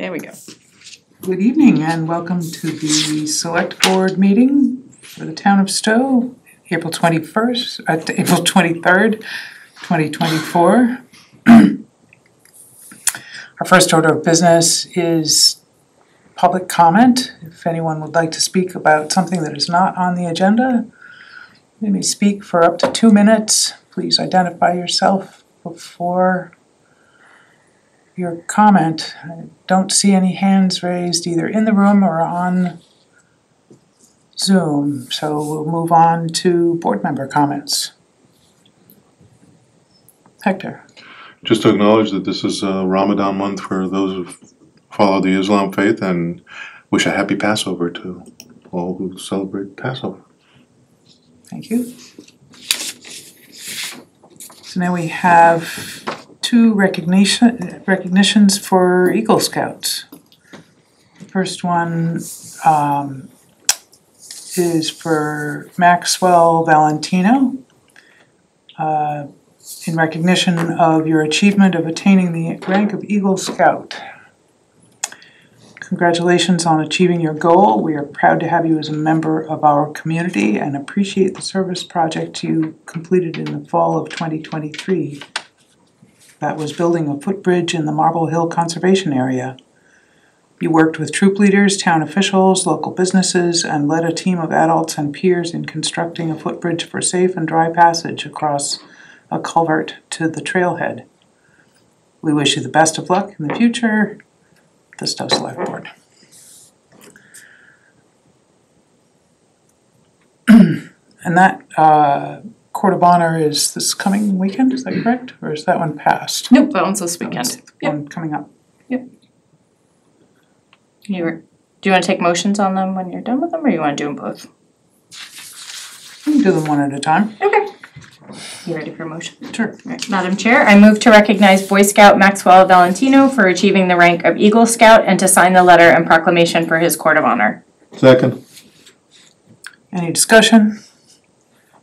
There we go. Good evening and welcome to the Select Board meeting for the Town of Stow, April 23rd, 2024. Our first order of business is public comment. If anyone would like to speak about something that is not on the agenda, you may speak for up to 2 minutes. Please identify yourself before your comment. I don't see any hands raised either in the room or on Zoom, so we'll move on to board member comments. Hector. Just to acknowledge that this is a Ramadan month for those who follow the Islam faith, and wish a happy Passover to all who celebrate Passover. Thank you. So now we have 2 recognitions for Eagle Scouts. The first one is for Maxwell Valentino. In recognition of your achievement of attaining the rank of Eagle Scout. Congratulations on achieving your goal. We are proud to have you as a member of our community and appreciate the service project you completed in the fall of 2023. That was building a footbridge in the Marble Hill Conservation Area. You worked with troop leaders, town officials, local businesses, and led a team of adults and peers in constructing a footbridge for safe and dry passage across a culvert to the trailhead. We wish you the best of luck in the future, the Stow Selectboard. And that Court of Honor is this coming weekend, is that correct? Or is that one passed? Nope, that one's this weekend. One coming up. Yep. Do you want to take motions on them when you're done with them, or you want to do them both? We can do them one at a time. Okay. You ready for a motion? Sure. All right. Madam Chair, I move to recognize Boy Scout Maxwell Valentino for achieving the rank of Eagle Scout and to sign the letter and proclamation for his Court of Honor. Second. Any discussion?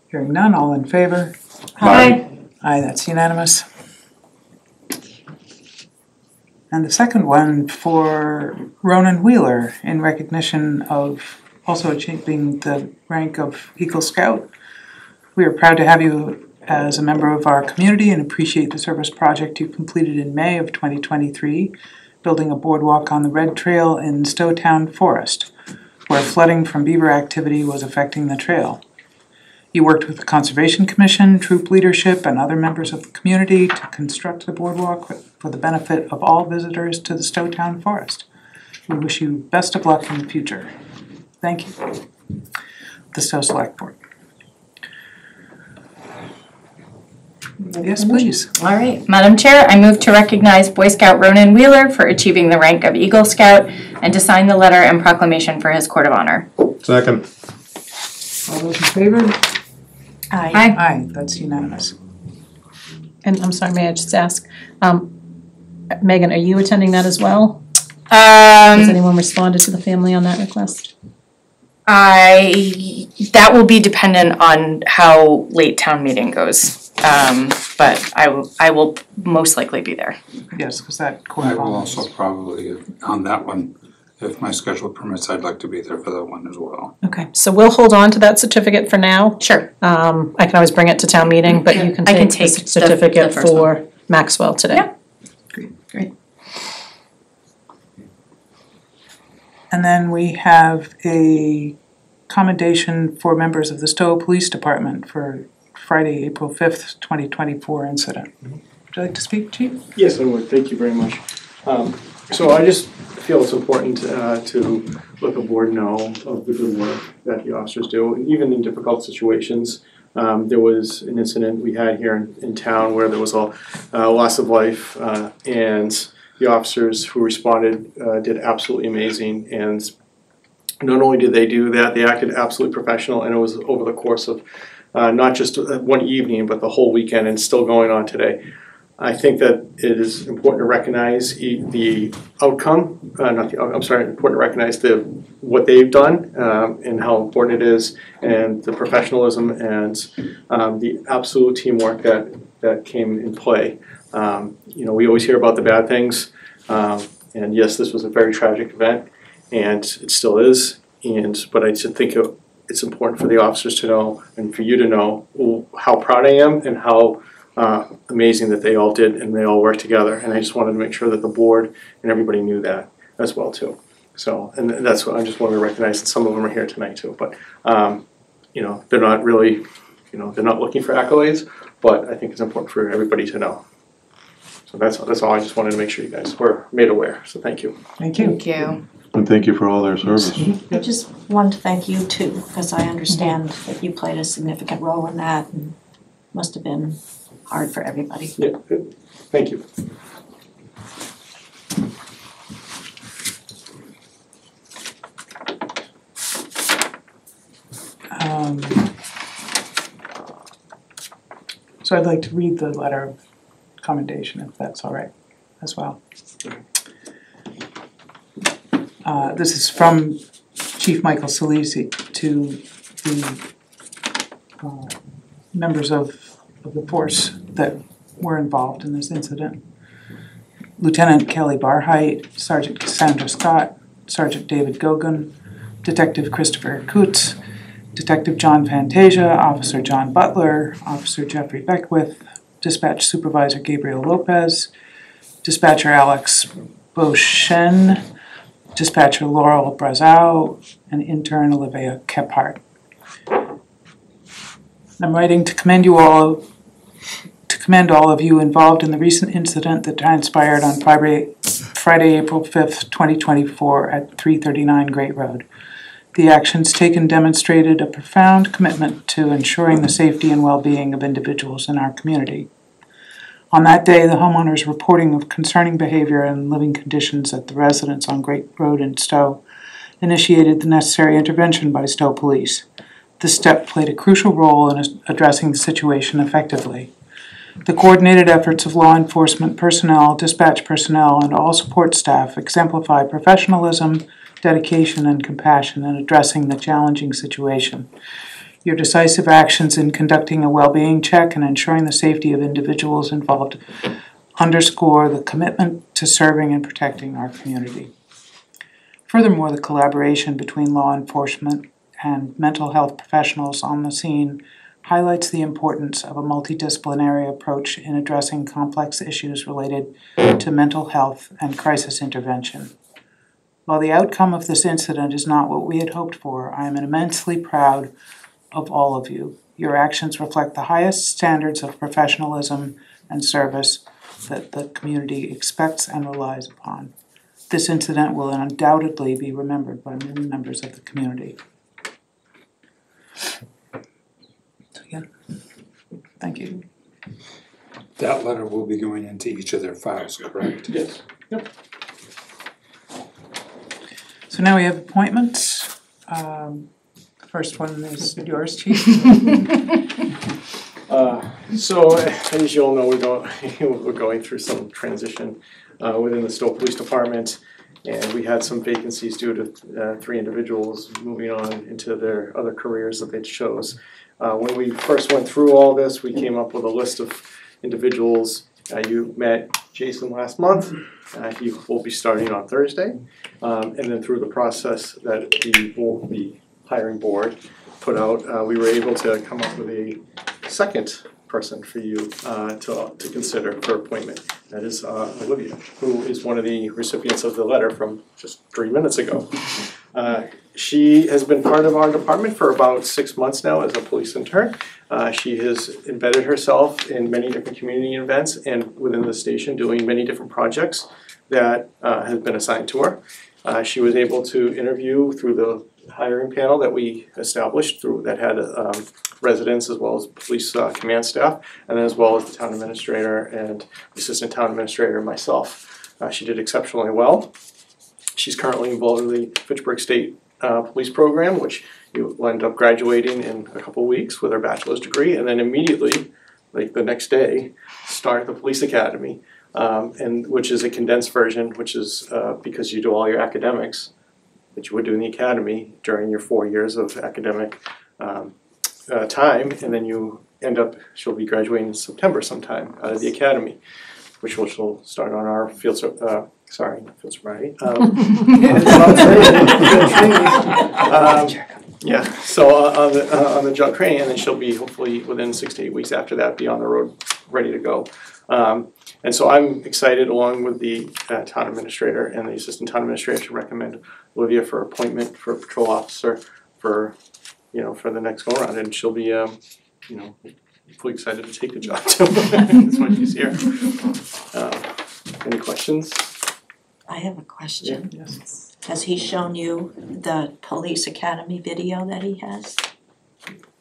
Hearing none, all in favor? Aye. Aye, that's unanimous. And the second one for Ronan Wheeler in recognition of also achieving the rank of Eagle Scout. We are proud to have you as a member of our community and appreciate the service project you completed in May of 2023, building a boardwalk on the Red Trail in Stowtown Forest, where flooding from beaver activity was affecting the trail. You worked with the Conservation Commission, troop leadership, and other members of the community to construct the boardwalk for the benefit of all visitors to the Stowtown Forest. We wish you best of luck in the future. Thank you. The Stow Selectboard. Yes, please. All right. Madam Chair, I move to recognize Boy Scout Ronan Wheeler for achieving the rank of Eagle Scout and to sign the letter and proclamation for his Court of Honor. Second. All those in favor? Aye. Aye, that's unanimous. And I'm sorry, may I just ask, Megan, are you attending that as well? Has anyone responded to the family on that request? That will be dependent on how late town meeting goes. But I will most likely be there. Yes, because that Court I of will Honor also probably, on that one, if my schedule permits, I'd like to be there for that one as well. Okay, so we'll hold on to that certificate for now. Sure. I can always bring it to town meeting, but you can take the certificate for Maxwell today. Yeah. Great. And then we have a commendation for members of the Stow Police Department for Friday, April 5th, 2024 incident. Would you like to speak, Chief? Yes, I would. Thank you very much. So I just feel it's important to let the board know of the good work that the officers do, even in difficult situations. There was an incident we had here in town where there was a loss of life, and the officers who responded did absolutely amazing. And not only did they do that, they acted absolutely professional, and it was over the course of not just one evening, but the whole weekend, and still going on today. I think that it is important to recognize the outcome, important to recognize what they've done and how important it is, and the professionalism and the absolute teamwork that came in play. We always hear about the bad things, And yes, this was a very tragic event, and it still is. But I just think it's important for the officers to know, and for you to know, how proud I am and how amazing that they all did and they all worked together. And I just wanted to make sure that the board and everybody knew that as well too. So, and that's what I just wanted to recognize that some of them are here tonight too. But they're not really, they're not looking for accolades, but I think it's important for everybody to know. So that's all. I just wanted to make sure you guys were made aware. So thank you. Thank you. Thank you. And thank you for all their service. I just want to thank you too, because I understand that you played a significant role in that and must have been hard for everybody. Yeah, good. Thank you. So I'd like to read the letter of commendation, if that's all right, as well. This is from Chief Michael Salisi to the members of the force that were involved in this incident. Lieutenant Kelly Barheit, Sergeant Cassandra Scott, Sergeant David Gogan, Detective Christopher Kutz, Detective John Fantasia, Officer John Butler, Officer Jeffrey Beckwith, Dispatch Supervisor Gabriel Lopez, Dispatcher Alex Beauchesne, Dispatcher Laurel Brazow, and Intern Olivia Kephart. I'm writing to commend all of you involved in the recent incident that transpired on Friday, April 5th, 2024 at 339 Great Road. The actions taken demonstrated a profound commitment to ensuring the safety and well-being of individuals in our community. On that day, the homeowners reporting of concerning behavior and living conditions at the residence on Great Road in Stow initiated the necessary intervention by Stow Police. This step played a crucial role in addressing the situation effectively. The coordinated efforts of law enforcement personnel, dispatch personnel, and all support staff exemplify professionalism, dedication, and compassion in addressing the challenging situation. Your decisive actions in conducting a well-being check and ensuring the safety of individuals involved underscore the commitment to serving and protecting our community. Furthermore, the collaboration between law enforcement and mental health professionals on the scene highlights the importance of a multidisciplinary approach in addressing complex issues related to mental health and crisis intervention. While the outcome of this incident is not what we had hoped for, I am immensely proud of all of you. Your actions reflect the highest standards of professionalism and service that the community expects and relies upon. This incident will undoubtedly be remembered by many members of the community. So again, thank you. That letter will be going into each of their files, correct? Yes. Yep. So now we have appointments. First one is yours, Chief. So as you all know, we're going through some transition within the Stow Police Department, and we had some vacancies due to 3 individuals moving on into their other careers that they chose. When we first went through all this, we came up with a list of individuals. You met Jason last month. He will be starting on Thursday. And then through the process that the hiring board put out, we were able to come up with a second person for you to consider for appointment. That is Olivia, who is one of the recipients of the letter from just 3 minutes ago. She has been part of our department for about 6 months now as a police intern. She has embedded herself in many different community events and within the station doing many different projects that have been assigned to her. She was able to interview through the hiring panel that we established that had residents as well as police command staff, and then as well as the town administrator and the assistant town administrator and myself. She did exceptionally well. She's currently involved in the Fitchburg State Police Program, which you will end up graduating in a couple of weeks with her bachelor's degree, and then immediately, like the next day, start the police academy, and which is a condensed version, which is because you do all your academics that you would do in the academy during your 4 years of academic time, and then she'll be graduating in September sometime out of the academy, which she'll start on our field Sorry, if it's right. Yeah, so on the job training, and then she'll be hopefully within 6 to 8 weeks after that, be on the road, ready to go. And so I'm excited, along with the town administrator and the assistant town administrator, to recommend Olivia for appointment for patrol officer for the next go around, and she'll be fully excited to take the job too. That's why she's here. Any questions? I have a question. Yes. Has he shown you the police academy video that he has?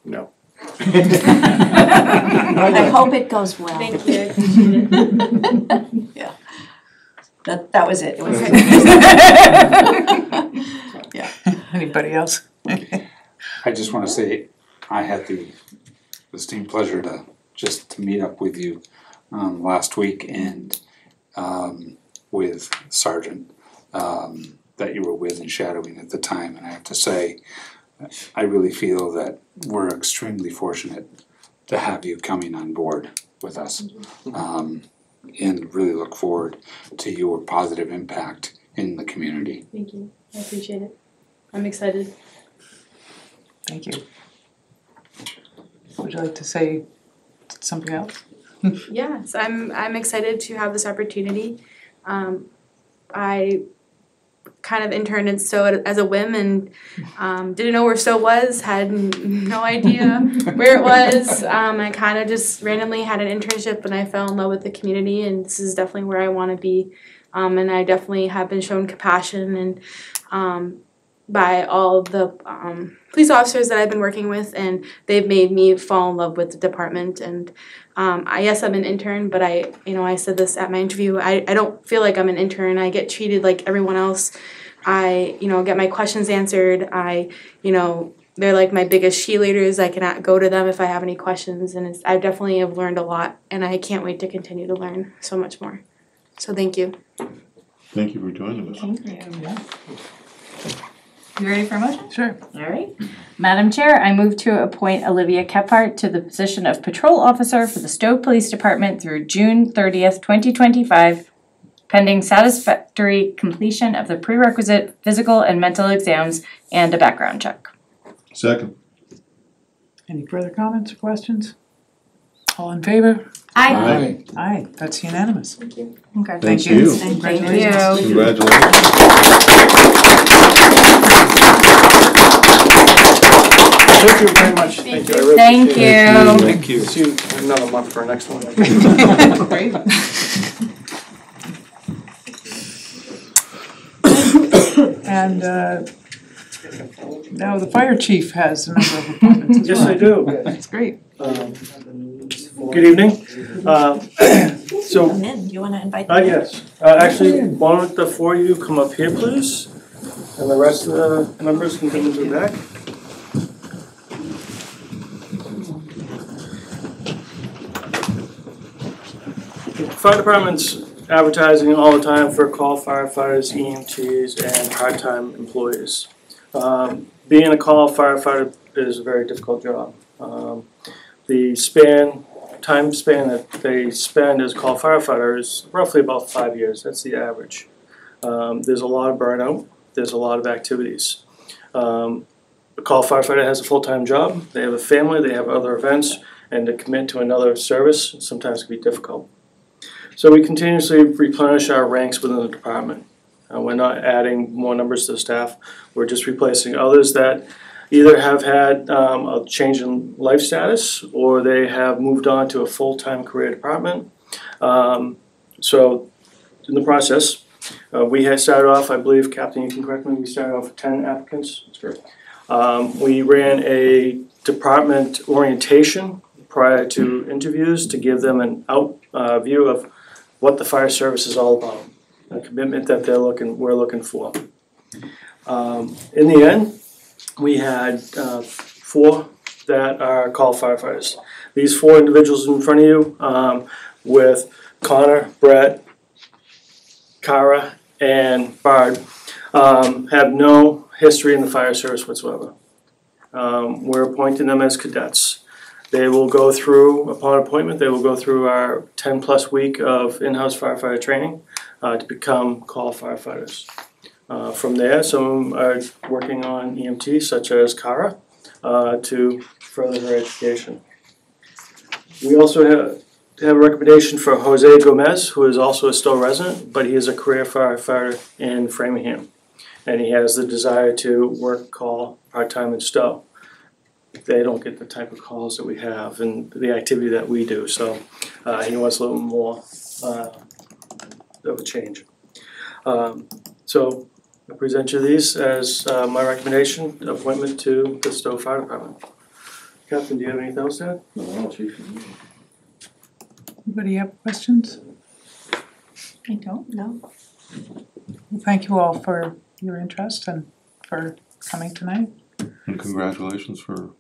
No. I hope it goes well. Thank you, I appreciate it. Yeah. That was it. It was yeah. Anybody else? I just want to say I had the esteemed pleasure to meet up with you last week, and with Sergeant that you were with and shadowing at the time, and I have to say I really feel that we're extremely fortunate to have you coming on board with us, and really look forward to your positive impact in the community. Thank you, I appreciate it. I'm excited. Thank you. Would you like to say something else? Yes, I'm excited to have this opportunity. I kind of interned in Stow as a whim and didn't know where Stow was, had no idea where it was. I kind of just randomly had an internship and I fell in love with the community, and this is definitely where I want to be. And I definitely have been shown compassion and by all the police officers that I've been working with, and they've made me fall in love with the department. And yes, I'm an intern, but I said this at my interview, I don't feel like I'm an intern. I get treated like everyone else. I get my questions answered. They're like my biggest cheerleaders. I can go to them if I have any questions, and I definitely have learned a lot, and I can't wait to continue to learn so much more. So thank you. Thank you for joining us. Thank you. You ready for a motion? Sure. All right. Madam Chair, I move to appoint Olivia Kephart to the position of Patrol Officer for the Stow Police Department through June 30th, 2025, pending satisfactory completion of the prerequisite physical and mental exams and a background check. Second. Any further comments or questions? All in favor? Aye. Aye, that's unanimous. Thank you. Okay. Thank you. Thank you. Congratulations. Thank you very much. Thank you. I really Thank appreciate it. you. Thank you. See you in another month for our next one. Great. And now the fire chief has a number of appointments as Yes, well. I do. That's great. Good evening. So, Come in, you wanna invite them? yes, actually, why don't the four of you come up here, please? And the rest of the members can come into the back. Fire department's advertising all the time for call firefighters, EMTs, and part-time employees. Being a call firefighter is a very difficult job. The time span that they spend as a call firefighter is roughly about 5 years. That's the average. There's a lot of burnout. There's a lot of activities. A call firefighter has a full-time job. They have a family. They have other events, and to commit to another service sometimes can be difficult. So we continuously replenish our ranks within the department. We're not adding more numbers to the staff. We're just replacing others that either have had a change in life status or they have moved on to a full-time career department. So in the process, we had started off, I believe, Captain, you can correct me, we started off with 10 applicants. That's correct. We ran a department orientation prior to interviews to give them an view of what the fire service is all about, the commitment that we're looking for. In the end, we had 4 that are call firefighters. These 4 individuals in front of you, with Connor, Brett, Cara, and Bhaird, have no history in the fire service whatsoever. We're appointing them as cadets. They will go through, upon appointment, they will go through our 10-plus week of in-house firefighter training. to become call firefighters. From there, some are working on EMT, such as Cara, to further her education. We also have a recommendation for Jose Gomez, who is also a Stow resident, but he is a career firefighter in Framingham. And he has the desire to work call part-time in Stow. They don't get the type of calls that we have and the activity that we do, so he wants a little more of a change. So I present you these as my recommendation, appointment to the Stow Fire Department. Captain, do you have anything else to add? No, Chief. Anybody have questions? I don't know. Well, thank you all for your interest and for coming tonight. And congratulations for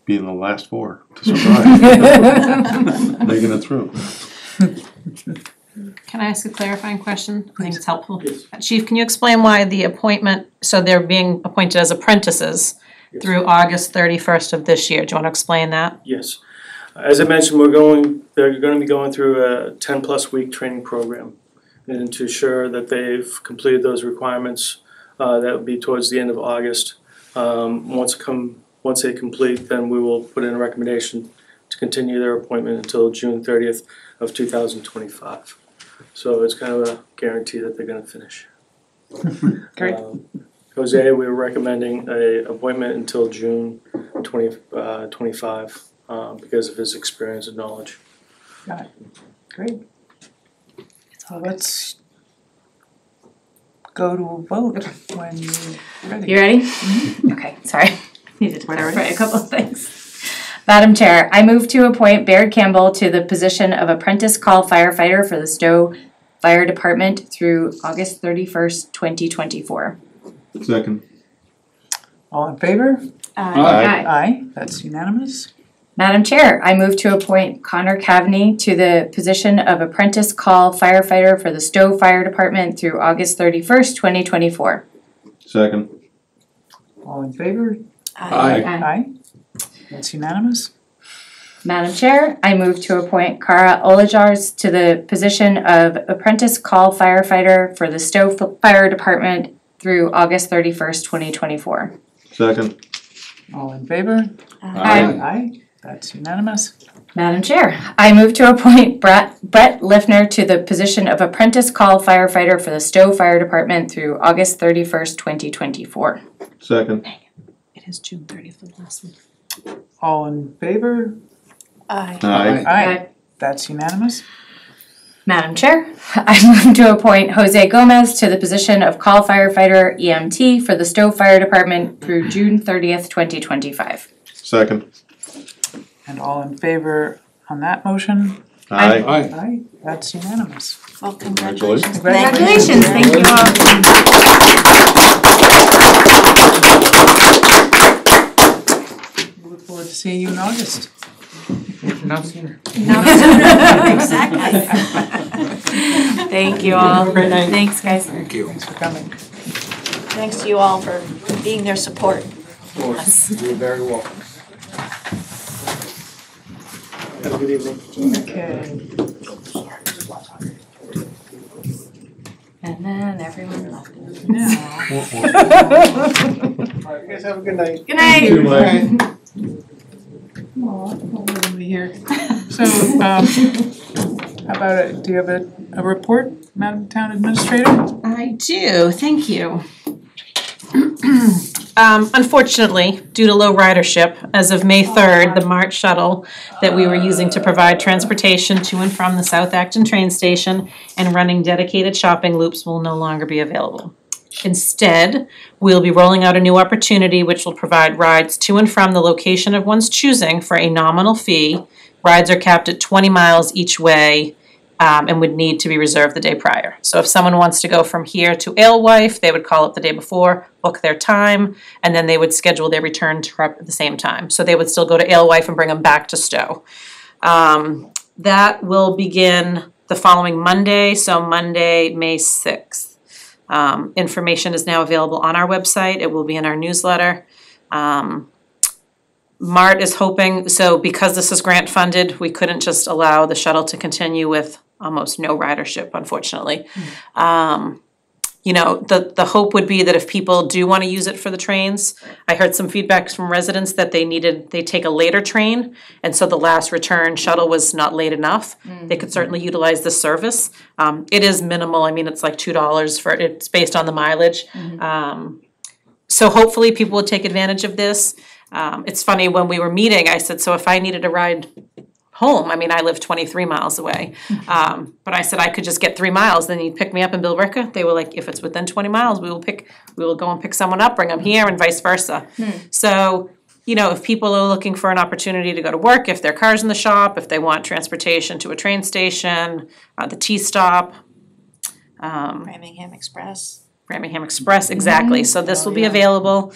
being the last four to survive. Making it through. Can I ask a clarifying question? I think it's helpful. Yes. Chief, can you explain why the appointment, so they're being appointed as apprentices Yes. through August 31st of this year? Do you want to explain that? Yes. As I mentioned, they're going to be going through a 10-plus week training program. And to ensure that they've completed those requirements, that would be towards the end of August. Once they complete, then we will put in a recommendation to continue their appointment until June 30th of 2025. So it's kind of a guarantee that they're going to finish. Great. Jose, we're recommending a appointment until June 2025 because of his experience and knowledge. Got it. Great. So let's go to a vote when you're ready. You ready? Okay, sorry. Needed to Whatever. clarify a couple of things. Madam Chair, I move to appoint Bhaird Campbell to the position of Apprentice Call Firefighter for the Stow Fire Department through August 31st, 2024. Second. All in favor? Aye. Aye, that's unanimous. Madam Chair, I move to appoint Connor Caveney to the position of Apprentice Call Firefighter for the Stow Fire Department through August 31st, 2024. Second. All in favor? Aye. Aye, that's unanimous. Madam Chair, I move to appoint Cara Olejarz to the position of Apprentice Call Firefighter for the Stow Fire Department through August 31st, 2024. Second. All in favor? Aye. Aye, that's unanimous. Madam Chair, I move to appoint Brett Lifner to the position of Apprentice Call Firefighter for the Stow Fire Department through August 31st, 2024. Second. It is June 30th of last week. All in favor? Aye. Aye. Aye, that's unanimous. Madam Chair, I move to appoint Jose Gomez to the position of Call Firefighter EMT for the Stow Fire Department through June 30th, 2025. Second. And all in favor on that motion? Aye. Aye, that's unanimous. Well, congratulations. Congratulations, thank you all. We look forward to seeing you in August. Not sooner. Exactly. Thank you all. Great night. Thanks, guys. Thank you. Thanks for coming. Thanks to you all for being their support. Of course, you're very welcome. Have a good evening. Okay. And then everyone left. Now. All right, you guys have a good night. Good night. Over here. So, how about it? Do you have a report, Madam Town Administrator? I do, thank you. Unfortunately, due to low ridership, as of May 3rd, the March shuttle that we were using to provide transportation to and from the South Acton train station and running dedicated shopping loops will no longer be available. Instead, we'll be rolling out a new opportunity which will provide rides to and from the location of one's choosing for a nominal fee. Rides are capped at 20 miles each way and would need to be reserved the day prior. So if someone wants to go from here to Alewife, they would call up the day before, book their time, and then they would schedule their return trip at the same time. So they would still go to Alewife and bring them back to Stow. That will begin the following Monday, so Monday, May 6th. Information is now available on our website. It will be in our newsletter. MART is hoping, so because this is grant funded, we couldn't just allow the shuttle to continue with almost no ridership, unfortunately. You know, the hope would be that if people do want to use it for the trains, I heard some feedback from residents that they take a later train, and so the last return shuttle was not late enough. They could certainly utilize the service. It is minimal. I mean, it's like $2 for it. It's based on the mileage. So hopefully people will take advantage of this. It's funny, when we were meeting, I said, so if I needed a ride home, I mean, I live 23 miles away, but I said I could just get 3 miles, then you'd pick me up in Billerica. They were like, if it's within 20 miles, we will go and pick someone up, bring them here, and vice versa. So, you know, if people are looking for an opportunity to go to work, if their car's in the shop, if they want transportation to a train station, the T-stop. Framingham Express. Framingham Express, exactly. So this will be available.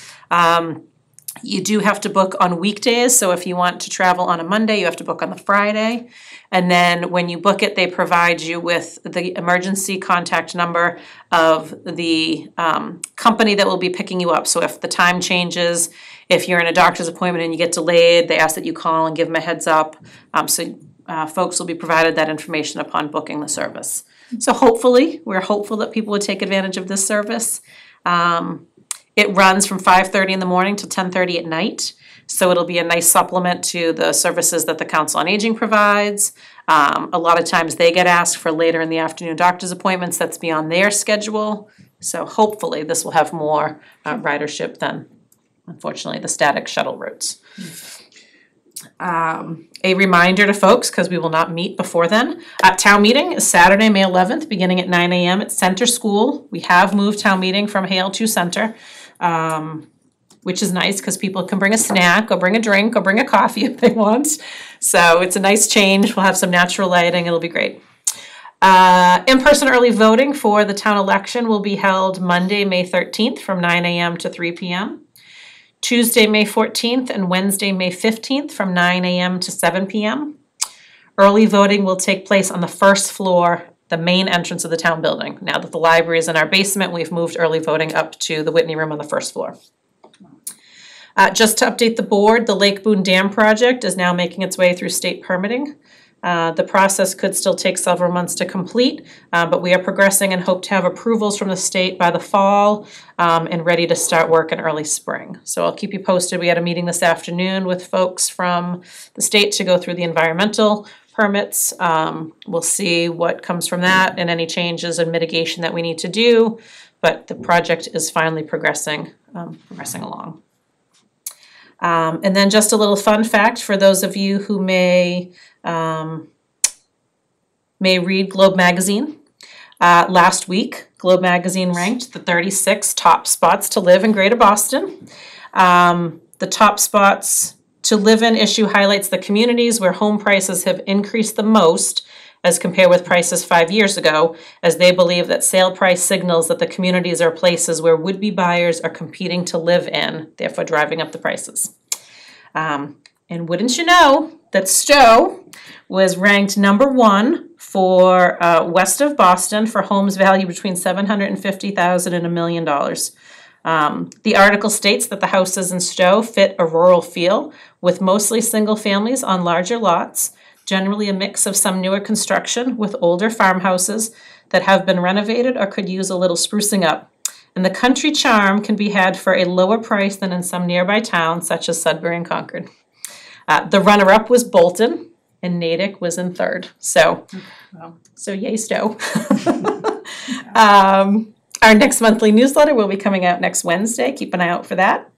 You do have to book on weekdays, so if you want to travel on a Monday, you have to book on the Friday. And then when you book it, they provide you with the emergency contact number of the company that will be picking you up. So if the time changes, if you're in a doctor's appointment and you get delayed, they ask that you call and give them a heads up. Folks will be provided that information upon booking the service. So hopefully, we're hopeful that people would take advantage of this service. It runs from 5:30 in the morning to 10:30 at night. So it'll be a nice supplement to the services that the Council on Aging provides. A lot of times they get asked for later in the afternoon doctor's appointments. That's beyond their schedule. So hopefully this will have more ridership than, unfortunately, the static shuttle routes. A reminder to folks, because we will not meet before then, town meeting is Saturday, May 11th, beginning at 9 a.m. at Center School. We have moved town meeting from Hale to Center, which is nice because people can bring a snack or bring a drink or bring a coffee if they want. So it's a nice change. We'll have some natural lighting. It'll be great. In-person early voting for the town election will be held Monday, May 13th from 9 a.m. to 3 p.m. Tuesday, May 14th and Wednesday, May 15th from 9 a.m. to 7 p.m. Early voting will take place on the first floor, the main entrance of the town building. Now that the library is in our basement, we've moved early voting up to the Whitney Room on the first floor. Just to update the board, the Lake Boone Dam project is now making its way through state permitting. The process could still take several months to complete, but we are progressing and hope to have approvals from the state by the fall and ready to start work in early spring. So I'll keep you posted. We had a meeting this afternoon with folks from the state to go through the environmental permits. We'll see what comes from that and any changes and mitigation that we need to do, but the project is finally progressing along. And then just a little fun fact for those of you who may read Globe Magazine. Last week, Globe Magazine ranked the 36 top spots to live in Greater Boston. The top spots to live in issue highlights the communities where home prices have increased the most as compared with prices 5 years ago, as they believe that sale price signals that the communities are places where would-be buyers are competing to live in, therefore driving up the prices. And wouldn't you know that Stow was ranked #1 for west of Boston for homes valued between $750,000 and $1 million. The article states that the houses in Stow fit a rural feel, with mostly single families on larger lots, generally a mix of some newer construction with older farmhouses that have been renovated or could use a little sprucing up. And the country charm can be had for a lower price than in some nearby towns, such as Sudbury and Concord. The runner-up was Bolton, and Natick was in third. So yay, Stow. Our next monthly newsletter will be coming out next Wednesday. Keep an eye out for that.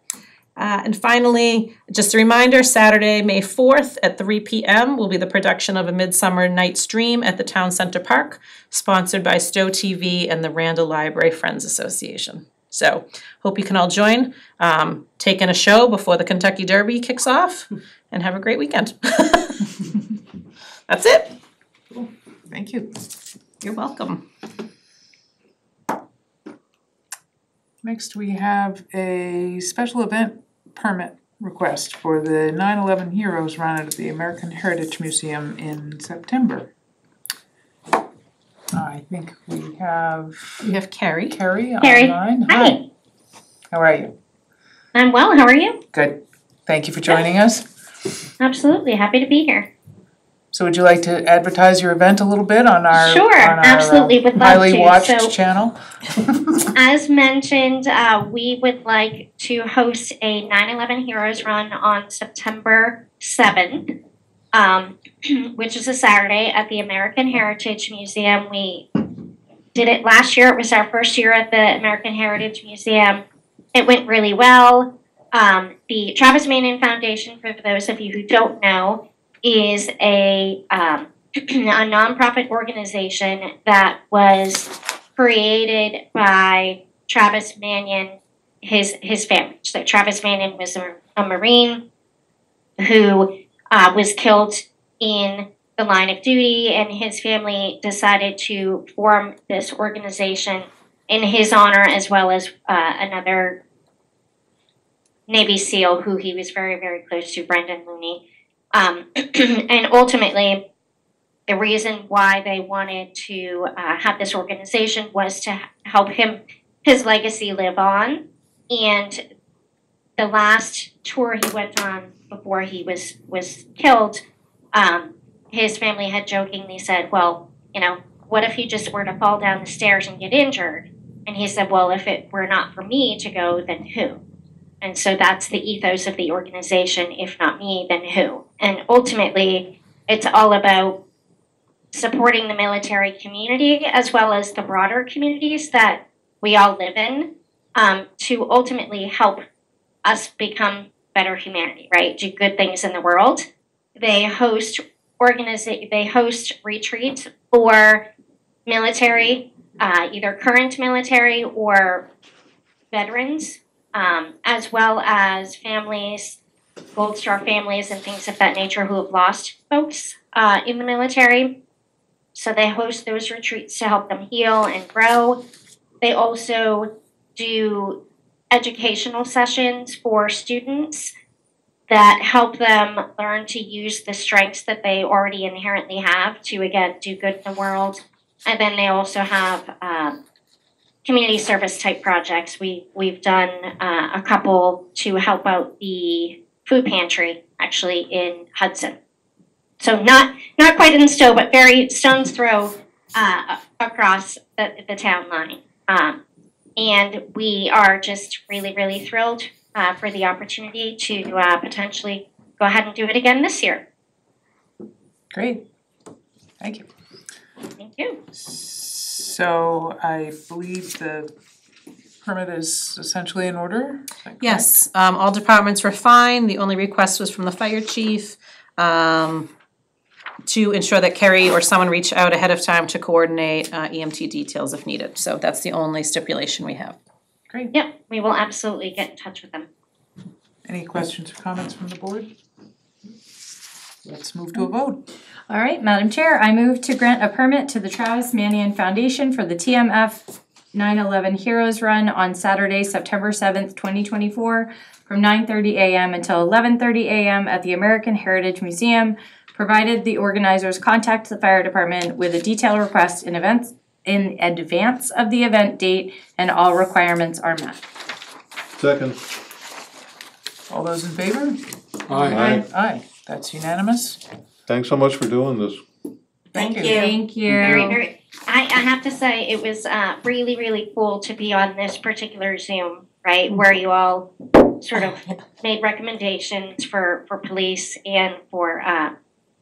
And finally, just a reminder, Saturday, May 4th at 3 p.m. will be the production of A Midsummer Night's Dream at the Town Center Park, sponsored by Stow TV and the Randall Library Friends Association. So, hope you can all join, take in a show before the Kentucky Derby kicks off, and have a great weekend. That's it. Cool. Thank you. You're welcome. Next, we have a special event permit request for the 9/11 Heroes Run at the American Heritage Museum in September. I think we have Carrie. Carrie Carrie. online. Hi. How are you? I'm well. How are you? Good. Thank you for joining us. Absolutely. Happy to be here. So would you like to advertise your event a little bit on our Sure, absolutely, would love highly to. watched So, channel? as mentioned, we would like to host a 9/11 Heroes Run on September 7th, which is a Saturday at the American Heritage Museum. We did it last year. It was our first year at the American Heritage Museum. It went really well. The Travis Manion Foundation, for those of you who don't know, is a nonprofit organization that was created by Travis Manion, his family. So Travis Manion was a Marine who was killed in the line of duty, and his family decided to form this organization in his honor, as well as another Navy SEAL who he was very, very close to, Brendan Looney. And ultimately, the reason why they wanted to have this organization was to help his legacy live on. And the last tour he went on before he was killed, his family had jokingly said, well, what if he just were to fall down the stairs and get injured? And he said, well, if it were not for me to go, then who? And so that's the ethos of the organization. If not me, then who? And ultimately, it's all about supporting the military community as well as the broader communities that we all live in, to ultimately help us become better humanity, right? Do good things in the world. They host retreats for military, either current military or veterans, as well as families, Gold Star families and things of that nature who have lost folks in the military. So they host those retreats to help them heal and grow. They also do educational sessions for students that help them learn to use the strengths that they already inherently have to, again, do good in the world. And then they also have community service type projects. We've done a couple to help out the food pantry, actually, in Hudson. So not quite in Stow, but very stone's throw across the town line. And we are just really, really thrilled for the opportunity to potentially go ahead and do it again this year. Great. Thank you. Thank you. So I believe the permit is essentially in order? Is that correct? Yes, all departments were fine. The only request was from the fire chief to ensure that Kerry or someone reach out ahead of time to coordinate EMT details if needed. So that's the only stipulation we have. Great. Yep, we will absolutely get in touch with them. Any questions or comments from the board? Let's move to a vote. All right, Madam Chair, I move to grant a permit to the Travis Manion Foundation for the TMF 9/11 Heroes Run on Saturday, September 7th, 2024, from 9:30 a.m. until 11:30 a.m. at the American Heritage Museum, provided the organizers contact the fire department with a detailed request in advance of the event date and all requirements are met. Second. All those in favor? Aye. Aye. That's unanimous. Thanks so much for doing this. Thank you. Thank you. Very, very. I have to say it was really, really cool to be on this particular Zoom, right, where you all sort of made recommendations for police and for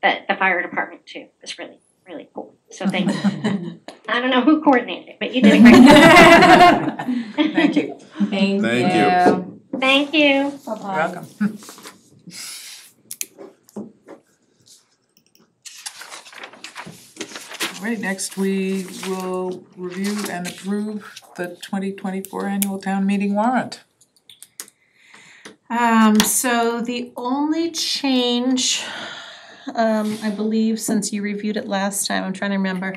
the fire department too. It was really, really cool. So thank you. I don't know who coordinated it, but you did a great job. Thank you. Thank Thank you. Thank you. You're welcome. All right, next we will review and approve the 2024 annual town meeting warrant. So the only change, I believe, since you reviewed it last time, I'm trying to remember,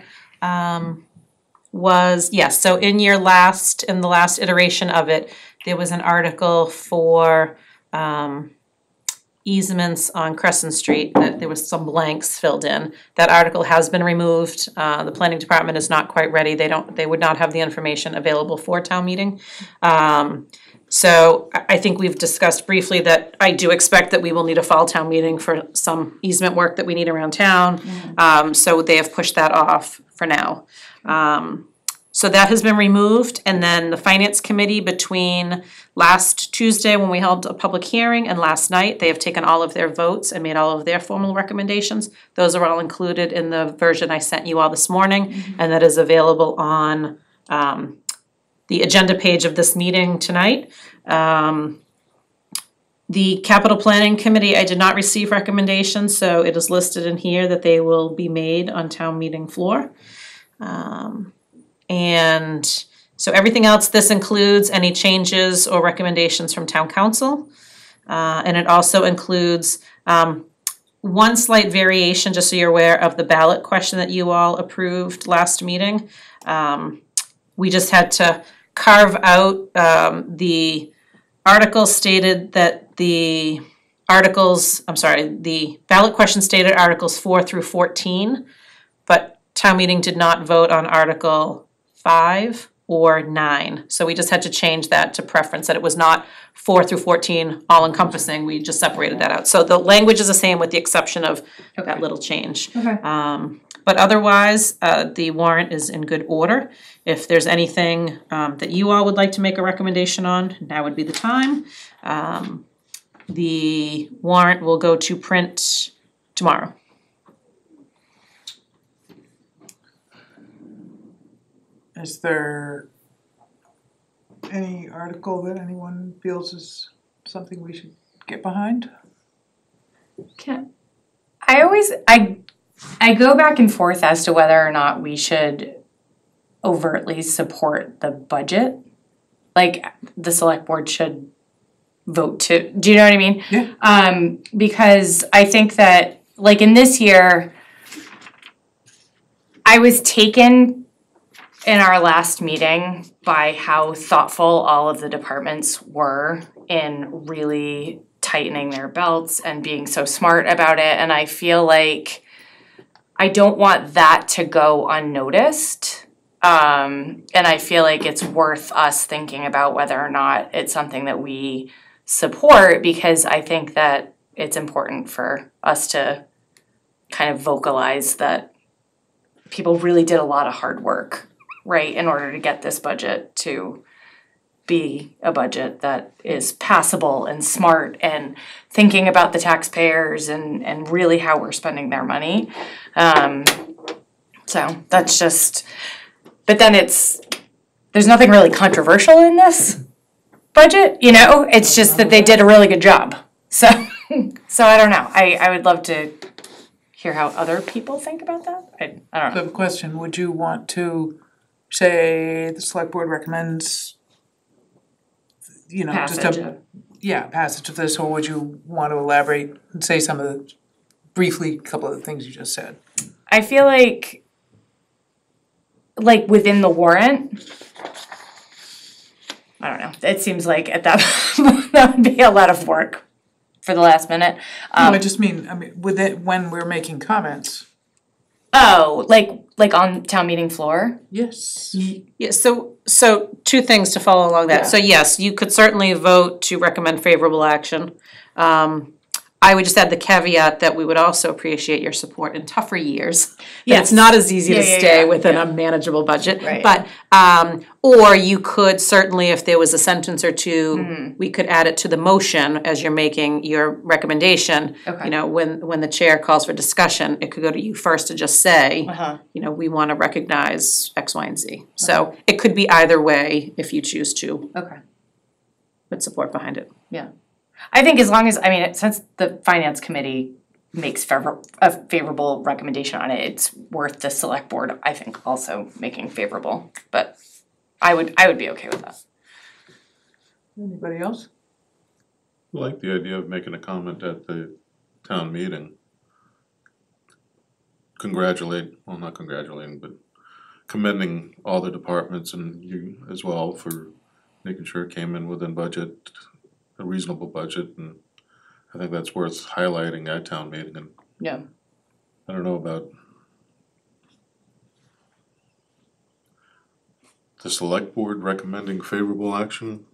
was, yes, so in the last iteration of it, there was an article for easements on Crescent Street, that there was some blanks filled in. That article has been removed. The planning department is not quite ready. They would not have the information available for town meeting. So I think we've discussed briefly that I do expect that we will need a fall town meeting for some easement work that we need around town. So they have pushed that off for now. So that has been removed, and then the finance committee, between last Tuesday when we held a public hearing and last night, they have taken all of their votes and made all of their formal recommendations. Those are all included in the version I sent you all this morning, and that is available on the agenda page of this meeting tonight. The capital planning committee, I did not receive recommendations, so it is listed in here that they will be made on town meeting floor. And so everything else, this includes any changes or recommendations from town council. And it also includes one slight variation, just so you're aware, of the ballot question that you all approved last meeting. We just had to carve out the article stated that the ballot question stated Articles 4 through 14, but town meeting did not vote on Article 5 or 9. So we just had to change that to preference, that it was not 4 through 14 all encompassing. We just separated that out. So the language is the same with the exception of that little change. But otherwise, the warrant is in good order. If there's anything that you all would like to make a recommendation on, now would be the time. The warrant will go to print tomorrow. Is there any article that anyone feels is something we should get behind? I go back and forth as to whether or not we should overtly support the budget. Like, the select board should vote to, do you know what I mean? Yeah. Because I think that, like, in this year, I was taken in our last meeting by how thoughtful all of the departments were in really tightening their belts and being so smart about it. And I feel like I don't want that to go unnoticed. And I feel like it's worth us thinking about whether or not it's something that we support, because I think that it's important for us to kind of vocalize that people really did a lot of hard work, right, in order to get this budget to be a budget that is passable and smart and thinking about the taxpayers and really how we're spending their money. So that's just, but then there's nothing really controversial in this budget, you know? It's just that they did a really good job. So I don't know. I would love to hear how other people think about that. I don't know. So I have a question. Would you want to say the select board recommends, you know, Passage just of. passage of this, or would you want to elaborate and say some of the, briefly, a couple of the things you just said? I feel like within the warrant, I don't know, it seems like at that that would be a lot of work for the last minute. No, I just mean, with it, when we're making comments. Oh, like on town meeting floor? Yes. Yeah, so two things to follow along that. Yeah. So yes, you could certainly vote to recommend favorable action. I would just add the caveat that we would also appreciate your support in tougher years. Yes. It's not as easy to stay yeah, within a manageable budget. Right. But, or you could certainly, if there was a sentence or two, we could add it to the motion as you're making your recommendation. Okay. You know, when the chair calls for discussion, it could go to you first to just say, you know, we want to recognize X, Y, and Z. So it could be either way if you choose to. Okay. Put support behind it. Yeah. I think as long as, since the finance committee makes a favorable recommendation on it, it's worth the select board, I think, also making favorable. But I would be okay with that. Anybody else? I like the idea of making a comment at the town meeting. Not congratulating, but commending all the departments and you as well for making sure it came in within budget, a reasonable budget, and I think that's worth highlighting at town meeting, and Yeah. I don't know about the select board recommending favorable action.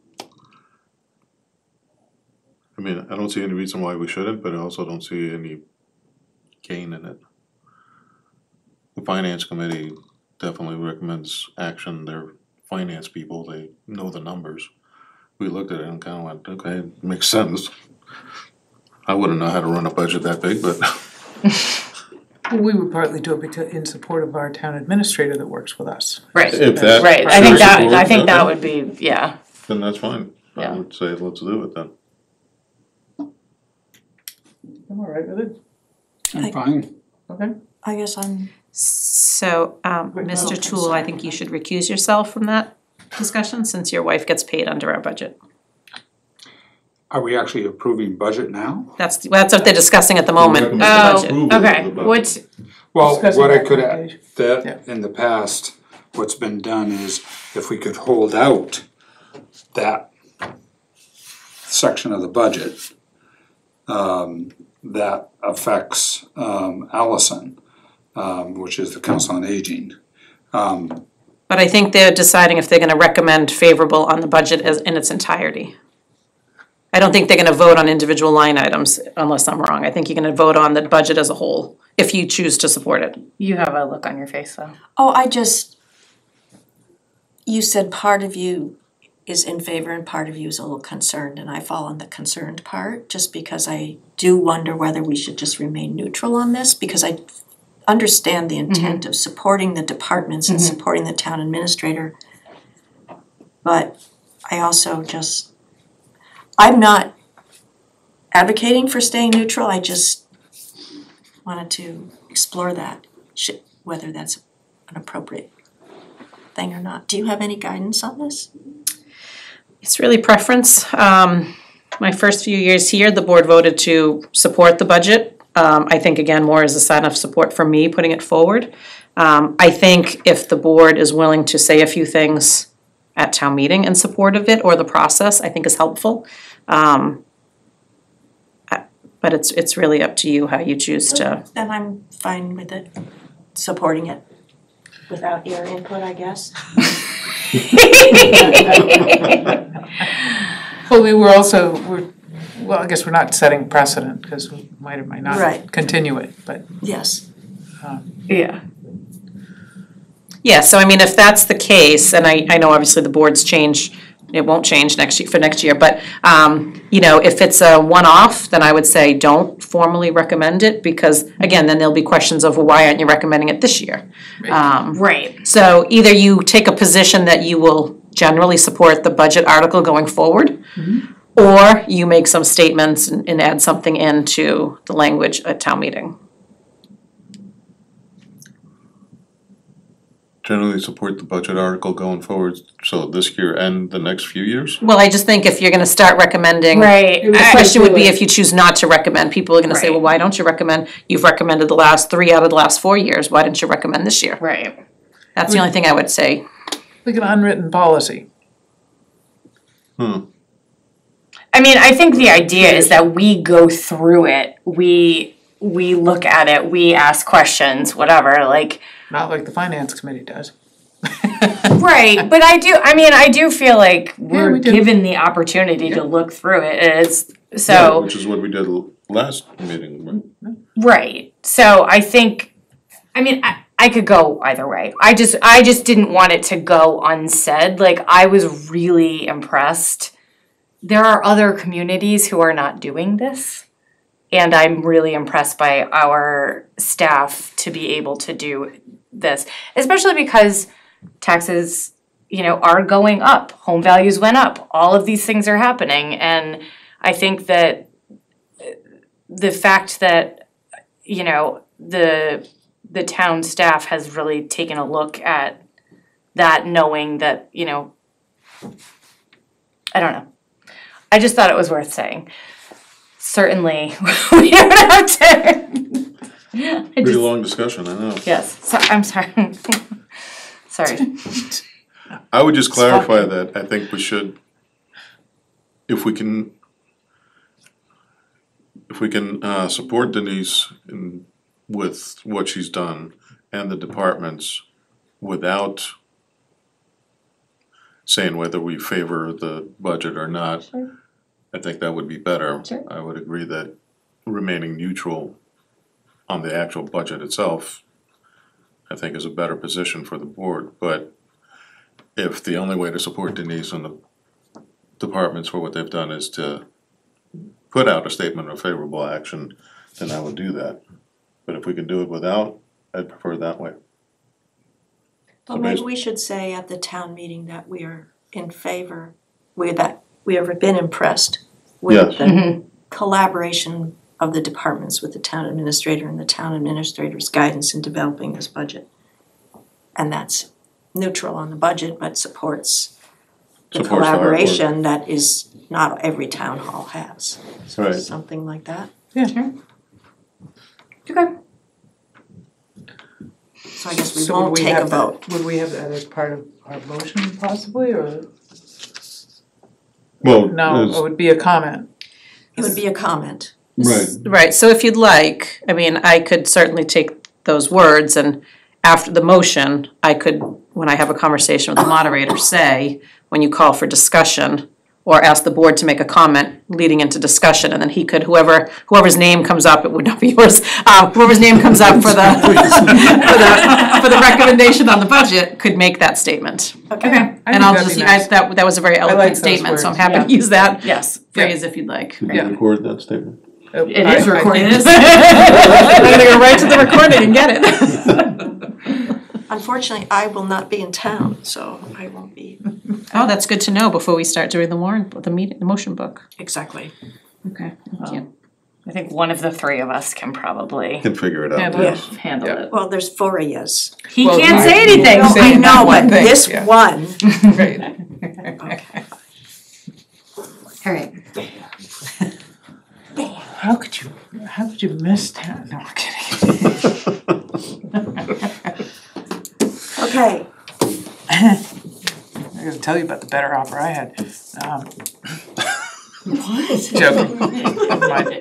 I mean, I don't see any reason why we shouldn't, but I also don't see any gain in it. The finance committee definitely recommends action. They're finance people, they know the numbers. We looked at it and kind of went, okay, it makes sense. I wouldn't know how to run a budget that big, but We would partly do it because in support of our town administrator that works with us. Right. if that. Right, I think that, support, I think that okay, would be, yeah. then that's fine. I Yeah. would say let's do it then. I'm all right with it. I'm fine. Okay. I guess I'm, So, Mr. oh, Toole, I think you should recuse yourself from that discussion since your wife gets paid under our budget. Are we actually approving budget now? That's what they're discussing at the moment, is the Oh, budget. Approval of Okay, the budget. what's, Well, Discussing what I could add, recommendation. that in the past, what's been done is if we could hold out that section of the budget, that affects, Allison, which is the Council on Aging. But I think they're deciding if they're gonna recommend favorable on the budget as, in its entirety. I don't think they're gonna vote on individual line items unless I'm wrong. I think you're gonna vote on the budget as a whole, if you choose to support it. you have a look on your face though. you said part of you is in favor and part of you is a little concerned, and I fall on the concerned part, just because I do wonder whether we should just remain neutral on this, because I understand the intent of supporting the departments and supporting the town administrator. But I also just, I'm not advocating for staying neutral, I just wanted to explore that, whether that's an appropriate thing or not. Do you have any guidance on this? It's really preference. My first few years here, the board voted to support the budget. I think again, more as a sign of support for me putting it forward. I think if the board is willing to say a few things at town meeting in support of it or the process, I think is helpful. But it's really up to you how you choose to. Then I'm fine with it, supporting it without your input, I guess. Well, well, I guess we're not setting precedent, because we might or might not Right. continue it, but Yes. Yeah. Yeah, so I mean, if that's the case, and I know obviously the boards change, it won't change next year, but you know, if it's a one-off, then I would say don't formally recommend it, because again, then there'll be questions of, well, why aren't you recommending it this year? Right. So either you take a position that you will generally support the budget article going forward, or you make some statements and add something into the language at town meeting. Generally support the budget article going forward, so this year and the next few years? Well, I just think if you're gonna start recommending. Right. The question would be if you choose not to recommend, people are gonna say, Right. well, why don't you recommend? You've recommended the last 3 out of the last 4 years, why didn't you recommend this year? Right. That's the only thing I would say. like an unwritten policy. I mean, I think the idea is that we go through it, we look at it, we ask questions, whatever, like. Not like the finance committee does. Right, but I do feel like we're we do. given the opportunity to look through it, it's, Yeah, so, which is what we did last meeting, right? right, so I think, I mean, I could go either way. I just didn't want it to go unsaid, like, I was really impressed. There are other communities who are not doing this, and I'm really impressed by our staff to be able to do this, especially because taxes, you know, are going up, home values went up, all of these things are happening, and I think that the fact that, you know, the town staff has really taken a look at that, knowing that, you know, I don't know. I just thought it was worth saying. Certainly, we don't have to. Pretty long discussion, I know. Yes, so, I'm sorry. Sorry. I would just clarify that I think we should, if we can, if we can support Denise with what she's done and the departments without saying whether we favor the budget or not, Sure. I think that would be better. Sure. I would agree that remaining neutral on the actual budget itself, I think is a better position for the board, but if the only way to support Denise and the departments for what they've done is to put out a statement of favorable action, then I would do that. But if we can do it without, I'd prefer that way. Well, maybe we should say at the town meeting that we are in favor, that we have been impressed with Yes. the collaboration of the departments with the town administrator and the town administrator's guidance in developing this budget. And that's neutral on the budget, but supports the Supports the hard work. collaboration that is not every town hall has. So Right. something like that. Sure. Okay. So I guess we So won't would we take a have vote. that, would we have that as part of our motion possibly, or Well, no, it would be a comment? It would be a comment. right, Right, so if you'd like, I mean, I could certainly take those words and after the motion, I could, when I have a conversation with the moderator, say, when you call for discussion, or ask the board to make a comment leading into discussion, and then he could, whoever's name comes up, it would not be yours, whoever's name comes up for the, for the recommendation on the budget, could make that statement. Okay. And I'll just, that was a very like eloquent those statement, so I'm words, happy yeah. to use that Yes. phrase if you'd like. Could Yeah. you record that statement? It is recorded. It is. I'm gonna go right to the recording and get it. Unfortunately, I will not be in town, so I won't be. Oh, that's good to know before we start doing the warrant, the motion book. Exactly. Okay, thank you. I think one of the three of us can probably Can figure it out. Handle yeah. it. handle Yeah. it. Well, there's 4 of yous. He Well, can't I- say anything. No, I Saying know, that one but thing, this yeah. one, Right. okay. All right. How could you miss that? No, I'm kidding. Okay, I gotta tell you about the better offer I had. what? Joking. Never mind.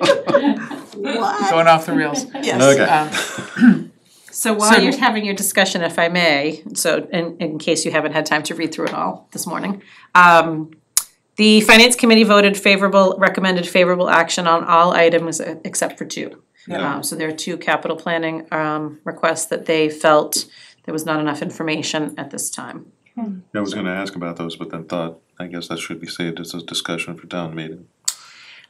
What? Going off the rails. Yes. Okay. So while So- you're having your discussion, if I may, so in case you haven't had time to read through it all this morning, the Finance Committee recommended favorable action on all items except for 2. Yeah. So there are 2 capital planning requests that they felt there was not enough information at this time. I was gonna ask about those, but then thought, I guess that should be saved as a discussion for town meeting.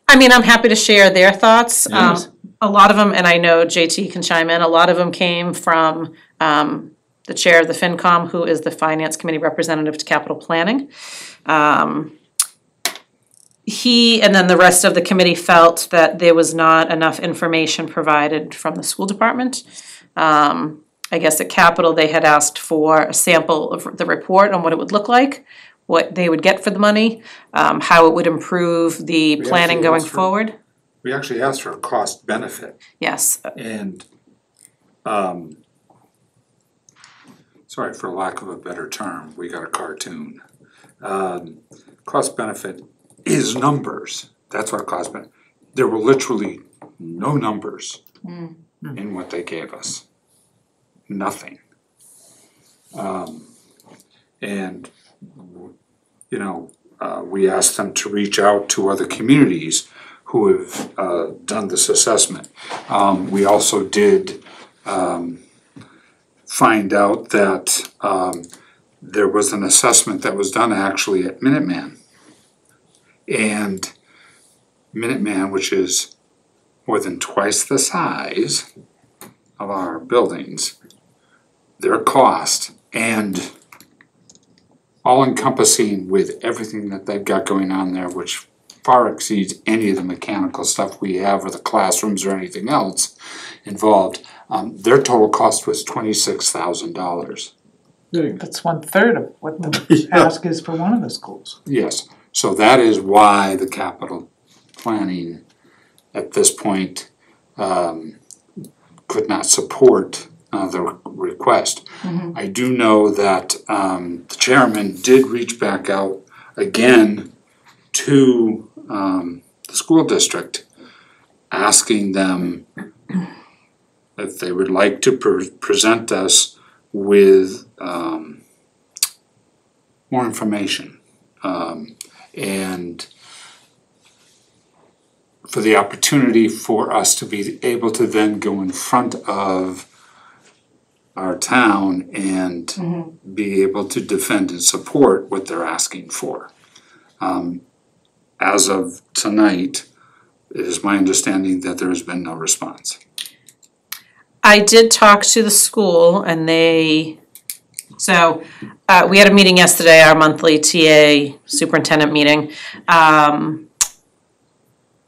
I mean, I'm happy to share their thoughts. Yes. A lot of them, and I know JT can chime in, a lot of them came from the chair of the FinCom, who is the Finance Committee representative to capital planning. He and then the rest of the committee felt that there was not enough information provided from the school department. I guess at Capital, they had asked for a sample of the report on what it would look like, what they would get for the money, how it would improve the planning actually going asked for- forward. We actually asked for a cost benefit Yes, and, sorry, for lack of a better term, we got a cartoon. Cost benefit is numbers, that's what cost benefit, there were literally no numbers in what they gave us. Nothing. And, you know, we asked them to reach out to other communities who have done this assessment. We also did find out that there was an assessment that was done actually at Minuteman. And Minuteman, which is more than twice the size of our buildings, their cost and all encompassing with everything that they've got going on there, which far exceeds any of the mechanical stuff we have or the classrooms or anything else involved. Their total cost was $26,000. That's 1/3 of what the ask is for one of the schools. Yes, so that is why the capital planning at this point could not support the request. I do know that the chairman did reach back out again to the school district asking them if they would like to present us with more information, and for the opportunity for us to be able to then go in front of our town and be able to defend and support what they're asking for. As of tonight, it is my understanding that there has been no response. I did talk to the school and we had a meeting yesterday, our monthly TA superintendent meeting.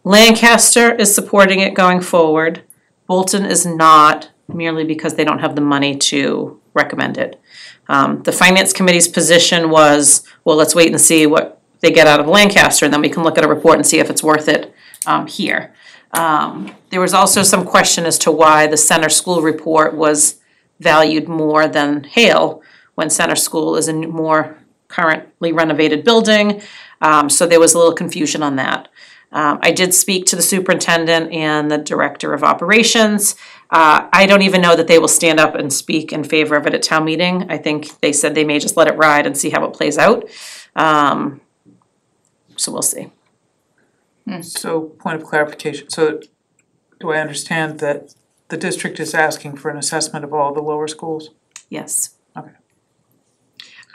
Lancaster is supporting it going forward. Bolton is not, merely because they don't have the money to recommend it. The finance committee's position was, well, let's wait and see what they get out of Lancaster, and then we can look at a report and see if it's worth it here. There was also some question as to why the Center School report was valued more than Hale, when Center School is a more currently renovated building. So there was a little confusion on that. I did speak to the superintendent and the director of operations. I don't even know that they will stand up and speak in favor of it at town meeting. I think they said they may just let it ride and see how it plays out. So we'll see. So, point of clarification, so do I understand that the district is asking for an assessment of all the lower schools? Yes. Okay.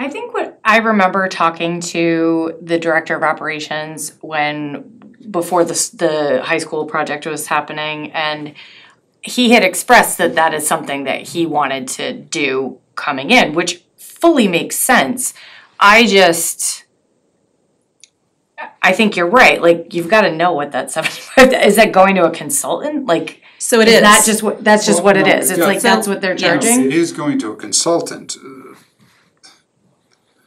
I think what I remember talking to the director of operations before the high school project was happening, and he had expressed that that is something that he wanted to do coming in, which fully makes sense. I think you're right. Like, you've got to know what that 75 is. That going to a consultant? Like, so it is. That's just what it is. It's like that's what they're charging. It is going to a consultant.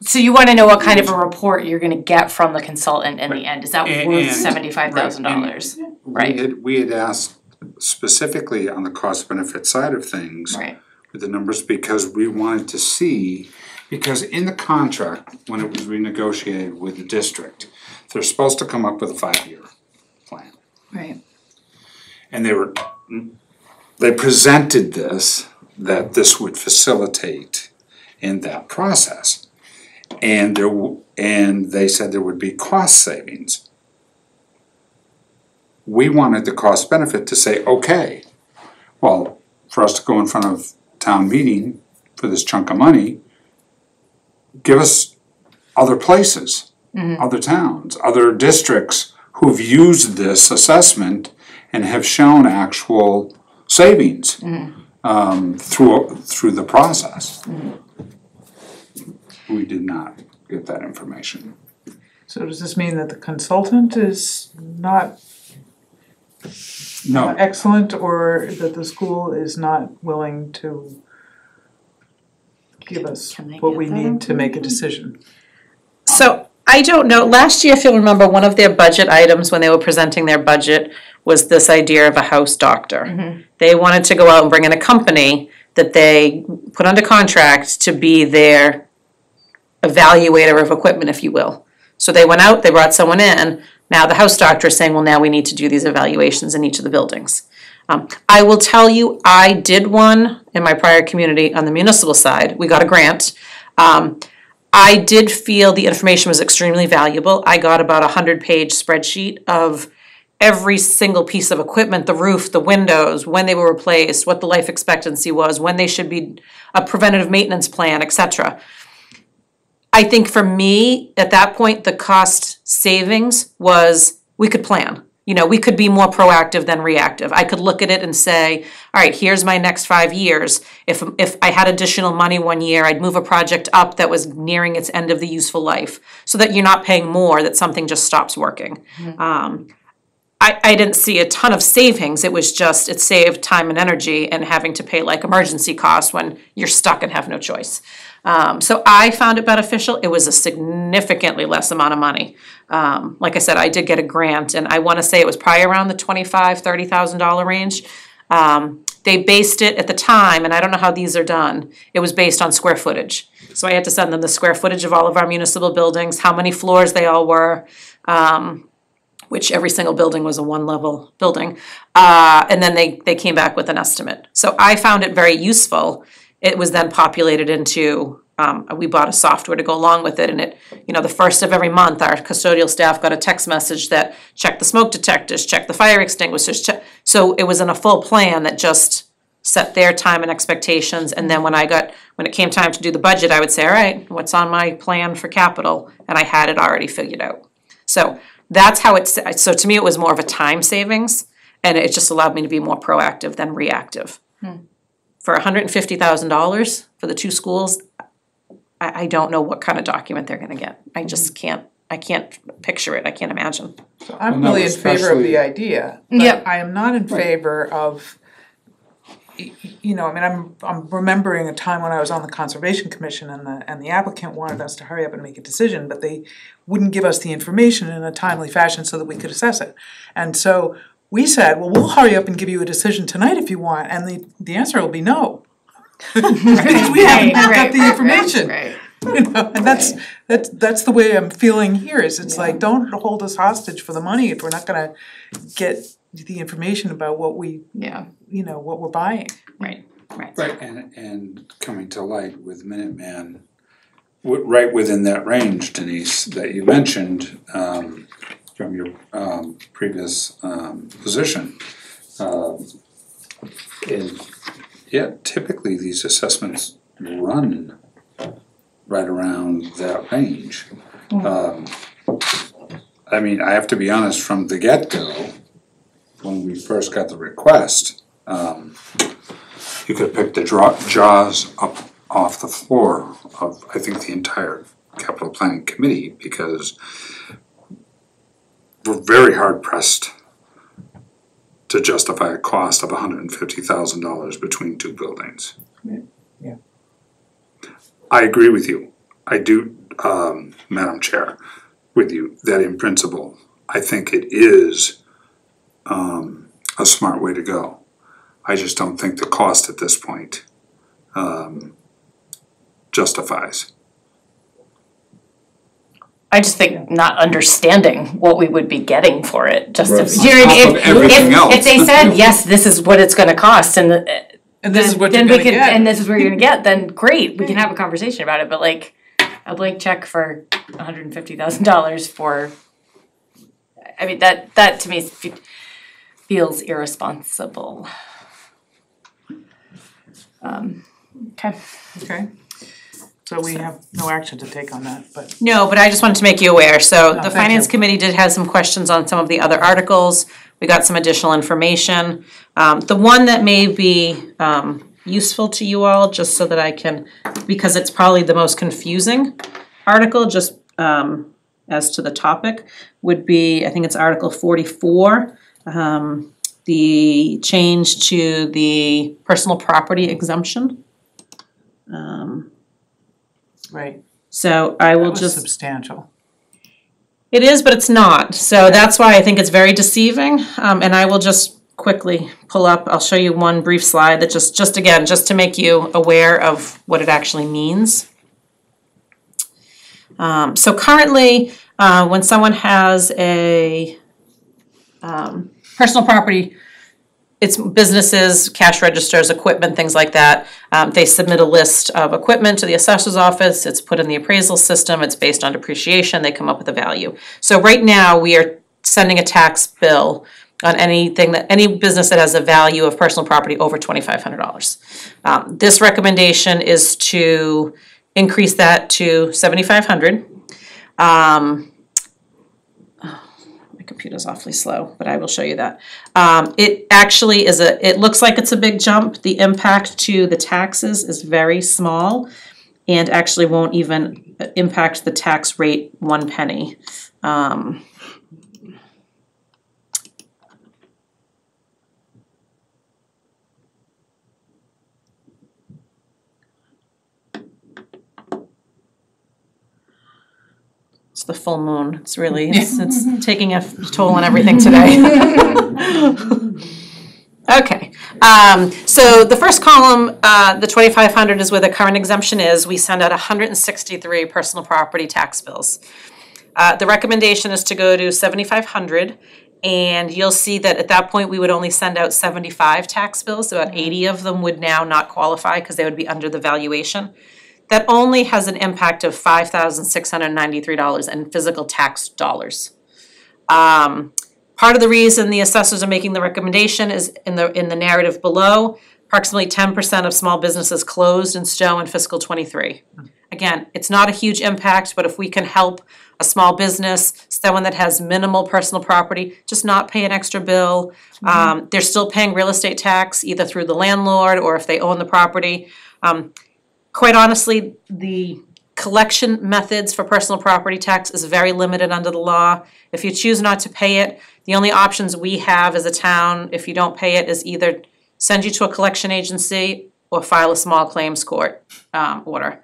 So you want to know what kind of a report you're going to get from the consultant in the end? Is that worth $75,000? Right. We had asked specifically on the cost benefit side of things, Right. with the numbers, because we wanted to see, because in the contract, when it was renegotiated with the district, they're supposed to come up with a 5-year plan. Right. And they presented that this would facilitate in that process. And they said there would be cost savings. We wanted the cost benefit to say, okay, well, for us to go in front of town meeting for this chunk of money, give us other places, other towns, other districts who've used this assessment and have shown actual savings through the process. We did not get that information. So does this mean that the consultant is not No, excellent, or that the school is not willing to give us Can they what get we that need to make a decision? So I don't know. Last year, if you'll remember, one of their budget items when they were presenting their budget was this idea of a house doctor. They wanted to go out and bring in a company that they put under contract to be their evaluator of equipment, if you will. So they went out, they brought someone in. Now the house doctor is saying, well, now we need to do these evaluations in each of the buildings. I will tell you, I did one in my prior community on the municipal side. We got a grant. I did feel the information was extremely valuable. I got about a 100-page spreadsheet of every single piece of equipment, the roof, the windows, when they were replaced, what the life expectancy was, when they should be a preventative maintenance plan, etc. I think for me, at that point, the cost savings was we could plan. You know, we could be more proactive than reactive. I could look at it and say, all right, here's my next 5 years. If I had additional money one year, I'd move a project up that was nearing its end of the useful life so that you're not paying more, that something just stops working. I didn't see a ton of savings. It was just, it saved time and energy and having to pay like emergency costs when you're stuck and have no choice. So I found it beneficial. It was a significantly less amount of money. Like I said, I did get a grant, and I want to say it was probably around the $25,000, $30,000 range. They based it at the time, and I don't know how these are done. It was based on square footage. So I had to send them the square footage of all of our municipal buildings, how many floors they all were, which every single building was a one-level building. And then they came back with an estimate. So I found it very useful. It was then populated into, we bought a software to go along with it, and it, the first of every month, our custodial staff got a text message that check the smoke detectors, check the fire extinguishers, so it was in a full plan that just set their time and expectations, and then when it came time to do the budget, I would say, all right, what's on my plan for capital? And I had it already figured out. So that's how so to me, it was more of a time savings, and it just allowed me to be more proactive than reactive. For $150,000 for the two schools, I don't know what kind of document they're gonna get. I just can't picture it, I can't imagine. So I'm really in favor of the idea, but Yep. I am not in favor of, I'm remembering a time when I was on the Conservation Commission and the applicant wanted us to hurry up and make a decision, but they wouldn't give us the information in a timely fashion so that we could assess it. And so we said, well, we'll hurry up and give you a decision tonight if you want, and the answer will be no. Because we haven't got the information. And that's the way I'm feeling here, is it's like, don't hold us hostage for the money if we're not gonna get the information about what what we're buying. Right. Right, and coming to light with Minuteman, right within that range, Denise, that you mentioned, from your previous position. Typically these assessments run right around that range. I have to be honest, from the get-go, when we first got the request, you could pick the jaws up off the floor of, I think, the entire capital planning committee, because we're very hard pressed to justify a cost of $150,000 between two buildings. Yeah. I agree with you. I do, Madam Chair, with you, that in principle, I think it is a smart way to go. I just don't think the cost at this point justifies. I just think not understanding what we would be getting for it, just Right. if they said, yes, this is what it's gonna cost, and this is what then you're we gonna can, get. and this is what you're gonna get, then great, we can have a conversation about it, but like, a blank check for $150,000 for, that to me feels irresponsible. Okay. So we have no action to take on that, but. No, but I just wanted to make you aware. So the thank Finance you. Committee did have some questions on some of the other articles. We got some additional information. The one that may be useful to you all, just so that I can, because it's probably the most confusing article, just as to the topic, would be, I think it's Article 44, the change to the personal property exemption. Right. So I will That was just. substantial. It is, but it's not. So that's why I think it's very deceiving. And I will just quickly pull up, I'll show you one brief slide that just to make you aware of what it actually means. So currently, when someone has a personal property, it's businesses, cash registers, equipment, things like that. They submit a list of equipment to the assessor's office. It's put in the appraisal system. It's based on depreciation. They come up with a value. So right now we are sending a tax bill on any business that has a value of personal property over $2,500. This recommendation is to increase that to $7,500. Computer's awfully slow, but I will show you that. It actually is it looks like it's a big jump. The impact to the taxes is very small and actually won't even impact the tax rate 1 penny. It's the full moon. It's really, it's taking a toll on everything today. Okay, so the first column, the 2,500 is where the current exemption is. We send out 163 personal property tax bills. The recommendation is to go to 7,500, and you'll see that at that point, we would only send out 75 tax bills. About 80 of them would now not qualify because they would be under the valuation. That only has an impact of $5,693 in physical tax dollars. Part of the reason the assessors are making the recommendation is in the narrative below. Approximately 10% of small businesses closed in Stow in fiscal '23. Again, it's not a huge impact, but if we can help a small business, someone that has minimal personal property, just not pay an extra bill. They're still paying real estate tax either through the landlord or if they own the property. Quite honestly, the collection methods for personal property tax is very limited under the law. If you choose not to pay it, the only options we have as a town, if you don't pay it, is either send you to a collection agency or file a small claims court order.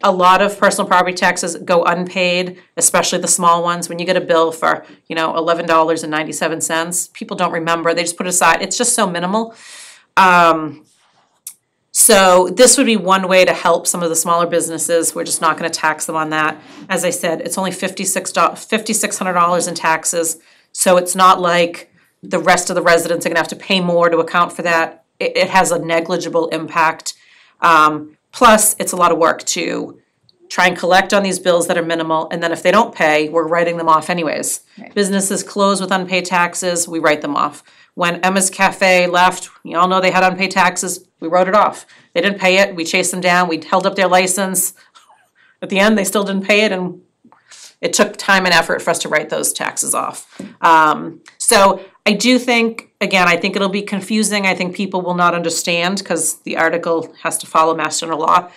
A lot of personal property taxes go unpaid, especially the small ones. When you get a bill for, $11.97, people don't remember, they just put it aside. It's just so minimal. So this would be one way to help some of the smaller businesses. We're just not gonna tax them on that. As I said, it's only $5,600 in taxes, so it's not like the rest of the residents are gonna have to pay more to account for that. It has a negligible impact. Plus, it's a lot of work to try and collect on these bills that are minimal, and then if they don't pay, we're writing them off anyways. Right. Businesses close with unpaid taxes, we write them off. When Emma's Cafe left, you all know they had unpaid taxes, we wrote it off. They didn't pay it, we chased them down, we held up their license. At the end, they still didn't pay it, and it took time and effort for us to write those taxes off. So I do think, again, I think it'll be confusing. I think people will not understand because the article has to follow Mass General Law.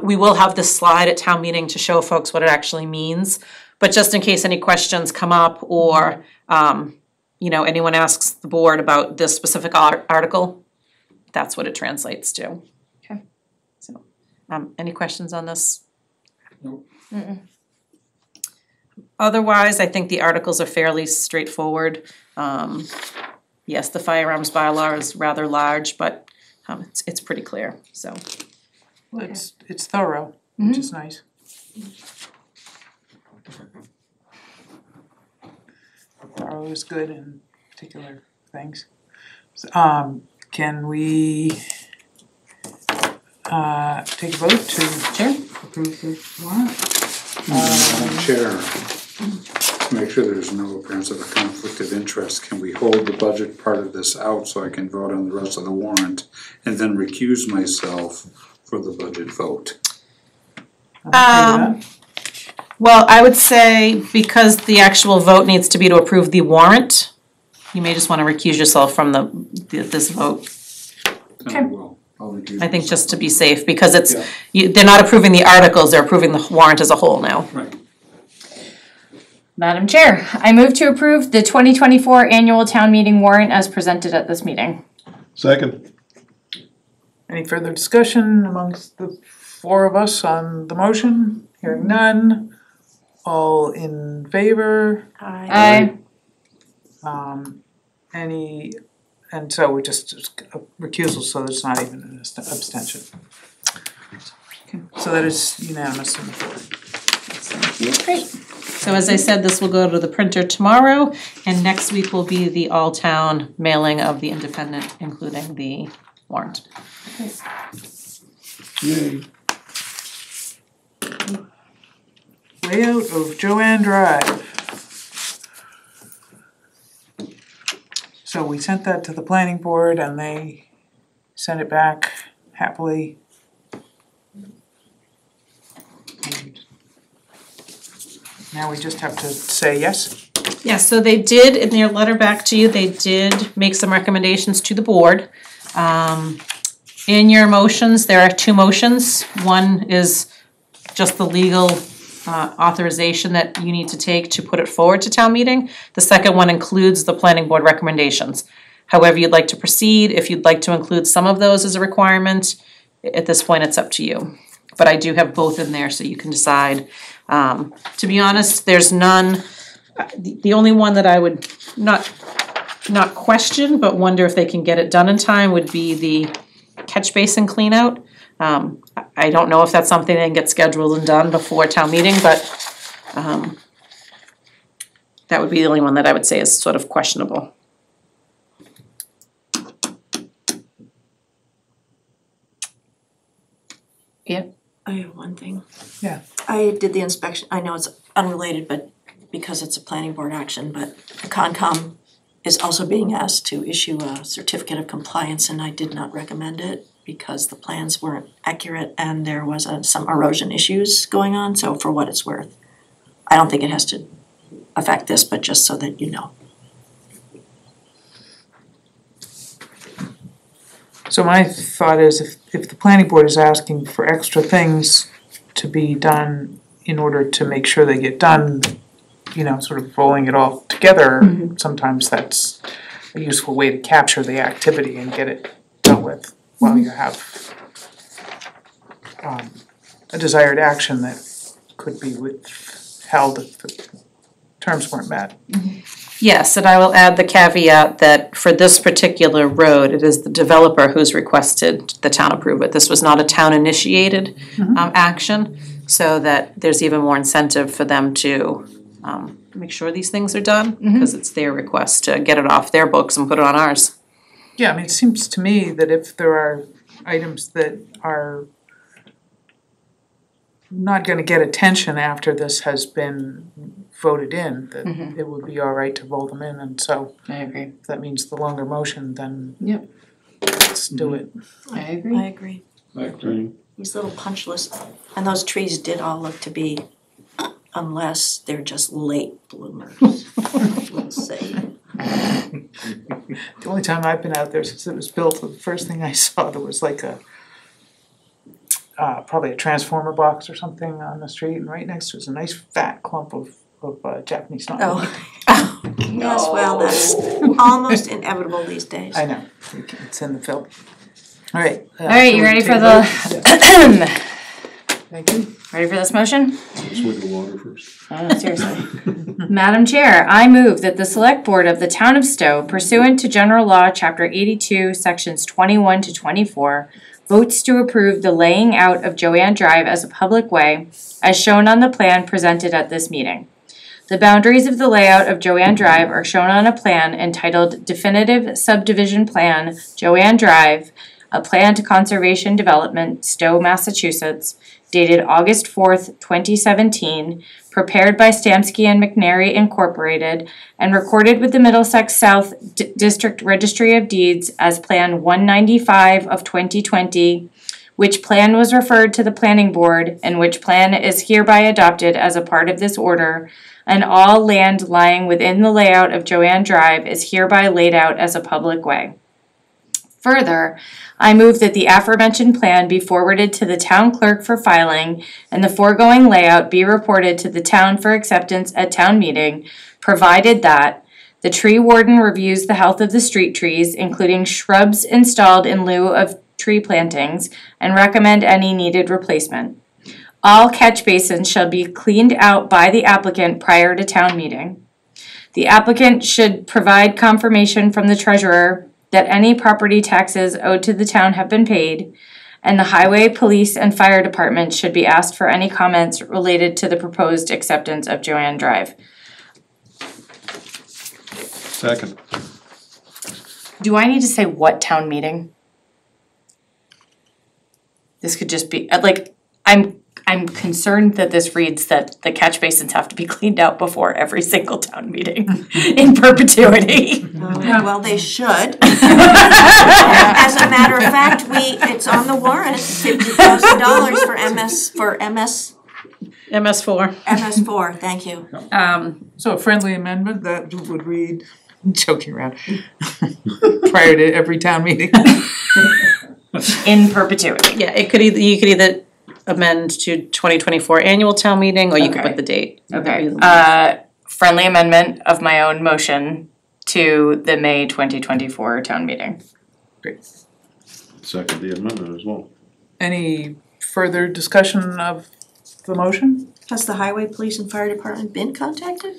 We will have this slide at town meeting to show folks what it actually means. But just in case any questions come up or, anyone asks the board about this specific article, that's what it translates to. Okay. So, any questions on this? Nope. Otherwise, I think the articles are fairly straightforward. Yes, the firearms bylaw is rather large, but it's pretty clear, so. Well, it's thorough, which is nice. Thorough is good in particular things. Can we take a vote to approve the warrant? Madam Chair, to make sure there's no appearance of a conflict of interest, can we hold the budget part of this out so I can vote on the rest of the warrant and then recuse myself for the budget vote? Well, I would say because the actual vote needs to be to approve the warrant, you may just want to recuse yourself from this vote. Okay. Well, I'll recuse I think myself. just to be safe, because they're not approving the articles, they're approving the warrant as a whole now. Right. Madam Chair, I move to approve the 2024 annual town meeting warrant as presented at this meeting. Second. Any further discussion amongst the four of us on the motion? Hearing none. All in favor? Aye. And so we just a recusal, so there's not even an abstention. Okay, so that is unanimous on the board. Great. So as I said, this will go to the printer tomorrow, and next week will be the all-town mailing of the Independent, including the warrant. Yay. Layout of Joanne Drive. So we sent that to the planning board and they sent it back happily. And now we just have to say yes? Yeah, so they did, in their letter back to you, they did make some recommendations to the board. In your motions, there are two motions. One is just the legal authorization that you need to take to put it forward to town meeting. The second one includes the planning board recommendations. However you'd like to proceed, if you'd like to include some of those as a requirement, at this point it's up to you. But I do have both in there so you can decide. To be honest, there's none. The only one that I would not question, but wonder if they can get it done in time would be the catch basin clean out. I don't know if that's something that can get scheduled and done before town meeting, but That would be the only one that I would say is sort of questionable. I have one thing. Yeah. I did the inspection, I know it's unrelated, but because it's a planning board action, but the Concom is also being asked to issue a certificate of compliance, and I did not recommend it because the plans weren't accurate and there was some erosion issues going on, so for what it's worth. I don't think it has to affect this, but just so that you know. So my thought is if the planning board is asking for extra things to be done in order to make sure they get done, you know, sort of rolling it all together, sometimes that's a useful way to capture the activity and get it dealt with while you have a desired action that could be withheld if the terms weren't met. Yes, and I will add the caveat that for this particular road, it is the developer who's requested the town approve it. This was not a town-initiated action, so that there's even more incentive for them to make sure these things are done, because it's their request to get it off their books and put it on ours. Yeah, I mean, it seems to me that if there are items that are not gonna get attention after this has been voted in, that it would be all right to roll them in, and so I agree. if that means the longer motion, then Yep. let's do it. I agree. I agree. These little punch lists, and those trees did all look to be, unless they're just late bloomers, we'll say. The only time I've been out there since it was built, the first thing I saw, there was like a probably a transformer box or something on the street, and right next to it was a nice fat clump of Japanese knotweed. Oh, yes, well, that's almost inevitable these days. I know, it's in the film. All right. All right, you ready for the, Thank you. ready for this motion? Swig of water first. Oh, seriously. Madam Chair, I move that the Select Board of the Town of Stow, pursuant to General Law, Chapter 82, Sections 21 to 24, votes to approve the laying out of Joanne Drive as a public way, as shown on the plan presented at this meeting. The boundaries of the layout of Joanne Drive are shown on a plan entitled Definitive Subdivision Plan, Joanne Drive, a Plan to Conservation Development, Stow, Massachusetts, dated August 4th, 2017, prepared by Stamsky and McNary Incorporated, and recorded with the Middlesex South District Registry of Deeds as Plan 195 of 2020, which plan was referred to the Planning Board, and which plan is hereby adopted as a part of this order, and all land lying within the layout of Joanne Drive is hereby laid out as a public way. Further, I move that the aforementioned plan be forwarded to the town clerk for filing, and the foregoing layout be reported to the town for acceptance at town meeting, provided that the tree warden reviews the health of the street trees, including shrubs installed in lieu of tree plantings, and recommend any needed replacement. All catch basins shall be cleaned out by the applicant prior to town meeting. The applicant should provide confirmation from the treasurer that any property taxes owed to the town have been paid, and the highway, police, and fire department should be asked for any comments related to the proposed acceptance of Joanne Drive. Second. Do I need to say what town meeting? This could just be, like, I'm concerned that this reads that the catch basins have to be cleaned out before every single town meeting in perpetuity. Well, they should. As a matter of fact, it's on the warrant, $50,000 for MS4. MS4, thank you. So a friendly amendment that would read, joking around, prior to every town meeting. In perpetuity. Yeah, you could either amend to 2024 annual town meeting, or you could Okay. put the date. Okay, friendly amendment of my own motion to the May 2024 town meeting. Great. Second the amendment as well. Any further discussion of the motion? Has the highway, police, and fire department been contacted?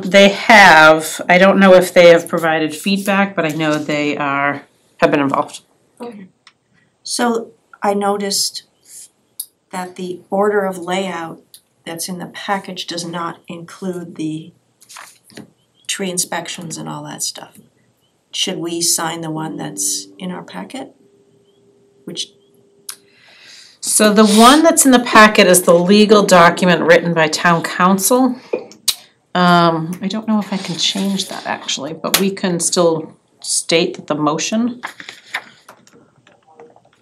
They have. I don't know if they have provided feedback, but I know they have been involved. Okay. So I noticed that the order of layout that's in the package does not include the tree inspections and all that stuff. Should we sign the one that's in our packet? Which, So the one that's in the packet is the legal document written by town council. I don't know if I can change that actually, but we can still state that the motion.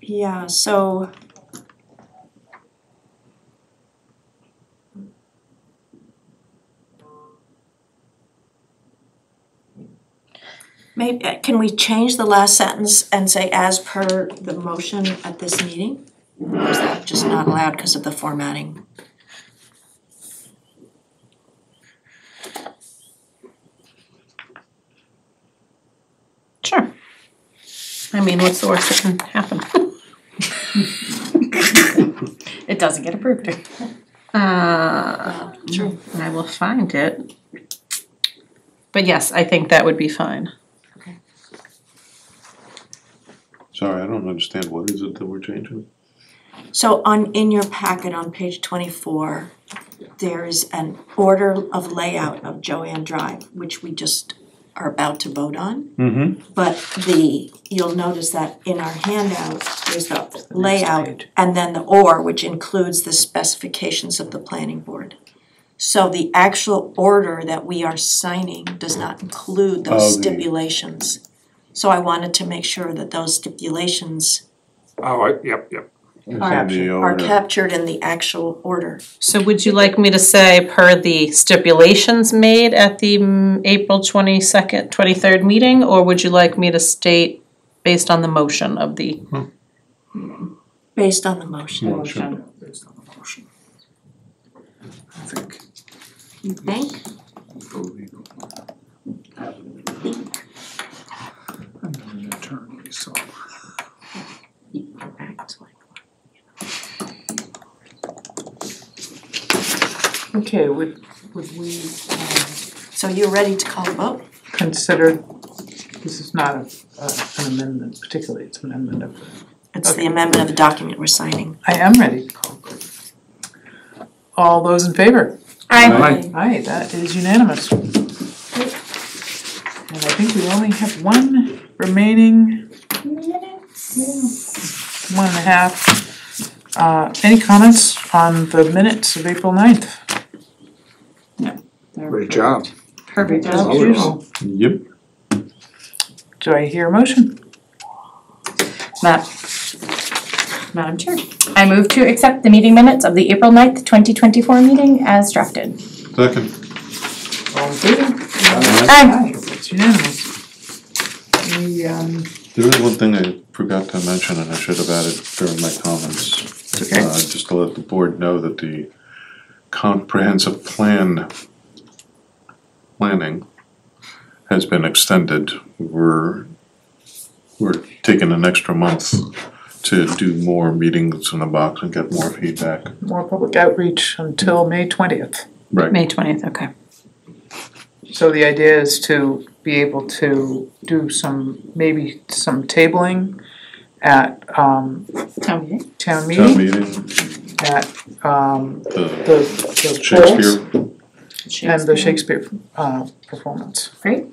yeah, so maybe, can we change the last sentence and say as per the motion at this meeting? Or is that just not allowed because of the formatting? Sure. I mean, what's the worst that can happen? It doesn't get approved. True. I will find it. But yes, I think that would be fine. Sorry, I don't understand, what is it that we're changing? So in your packet on page 24, there is an order of layout of Joanne Drive, which we just are about to vote on. Mm-hmm. But you'll notice that in our handout, there's the layout page. and then the or, which includes the specifications of the planning board. So the actual order that we are signing does not include those stipulations. So I wanted to make sure that those stipulations Yep. are captured in the actual order. So would you like me to say per the stipulations made at the April 22nd, 23rd meeting? Or would you like me to state based on the motion of the? Based on the motion. Motion. Based on the motion. I think. You think? I'm not an attorney, so. Okay, would we So you're ready to call a vote? consider, this is not an amendment particularly, it's an amendment of, It's the amendment of the document we're signing. I am ready to call. All those in favor? Aye. Aye, that is unanimous. And I think we only have one remaining, one and a half. Any comments on the minutes of April 9th? Great job. Perfect. As usual. Yep. Do I hear a motion? Madam Chair, I move to accept the meeting minutes of the April 9th, 2024 meeting as drafted. Second. All in favor? Aye. It's unanimous. There is one thing I forgot to mention and I should have added during my comments. It's okay. Just to let the board know that the comprehensive planning has been extended. We're taking an extra month to do more meetings in the box and get more feedback. More public outreach until May 20th. Right. May 20th, okay. So the idea is to be able to do maybe some tabling at town meeting, Town meeting, at the Shakespeare. polls, and the Shakespeare performance. Great.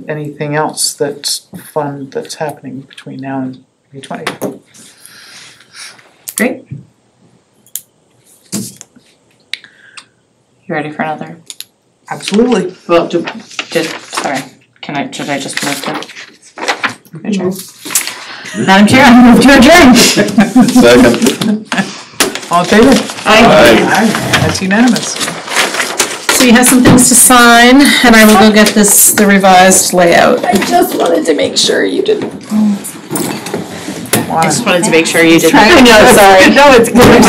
Anything else that's fun that's happening between now and May 20th? Great. You ready for another? Absolutely. Well, sorry, should I just move to adjourn? Madam Chair, I move to adjourn. Second. All in favor? Aye. That's unanimous. So you have some things to sign, and I will go get the revised layout. I just wanted to make sure you didn't. One. I know, sorry. No, it's good.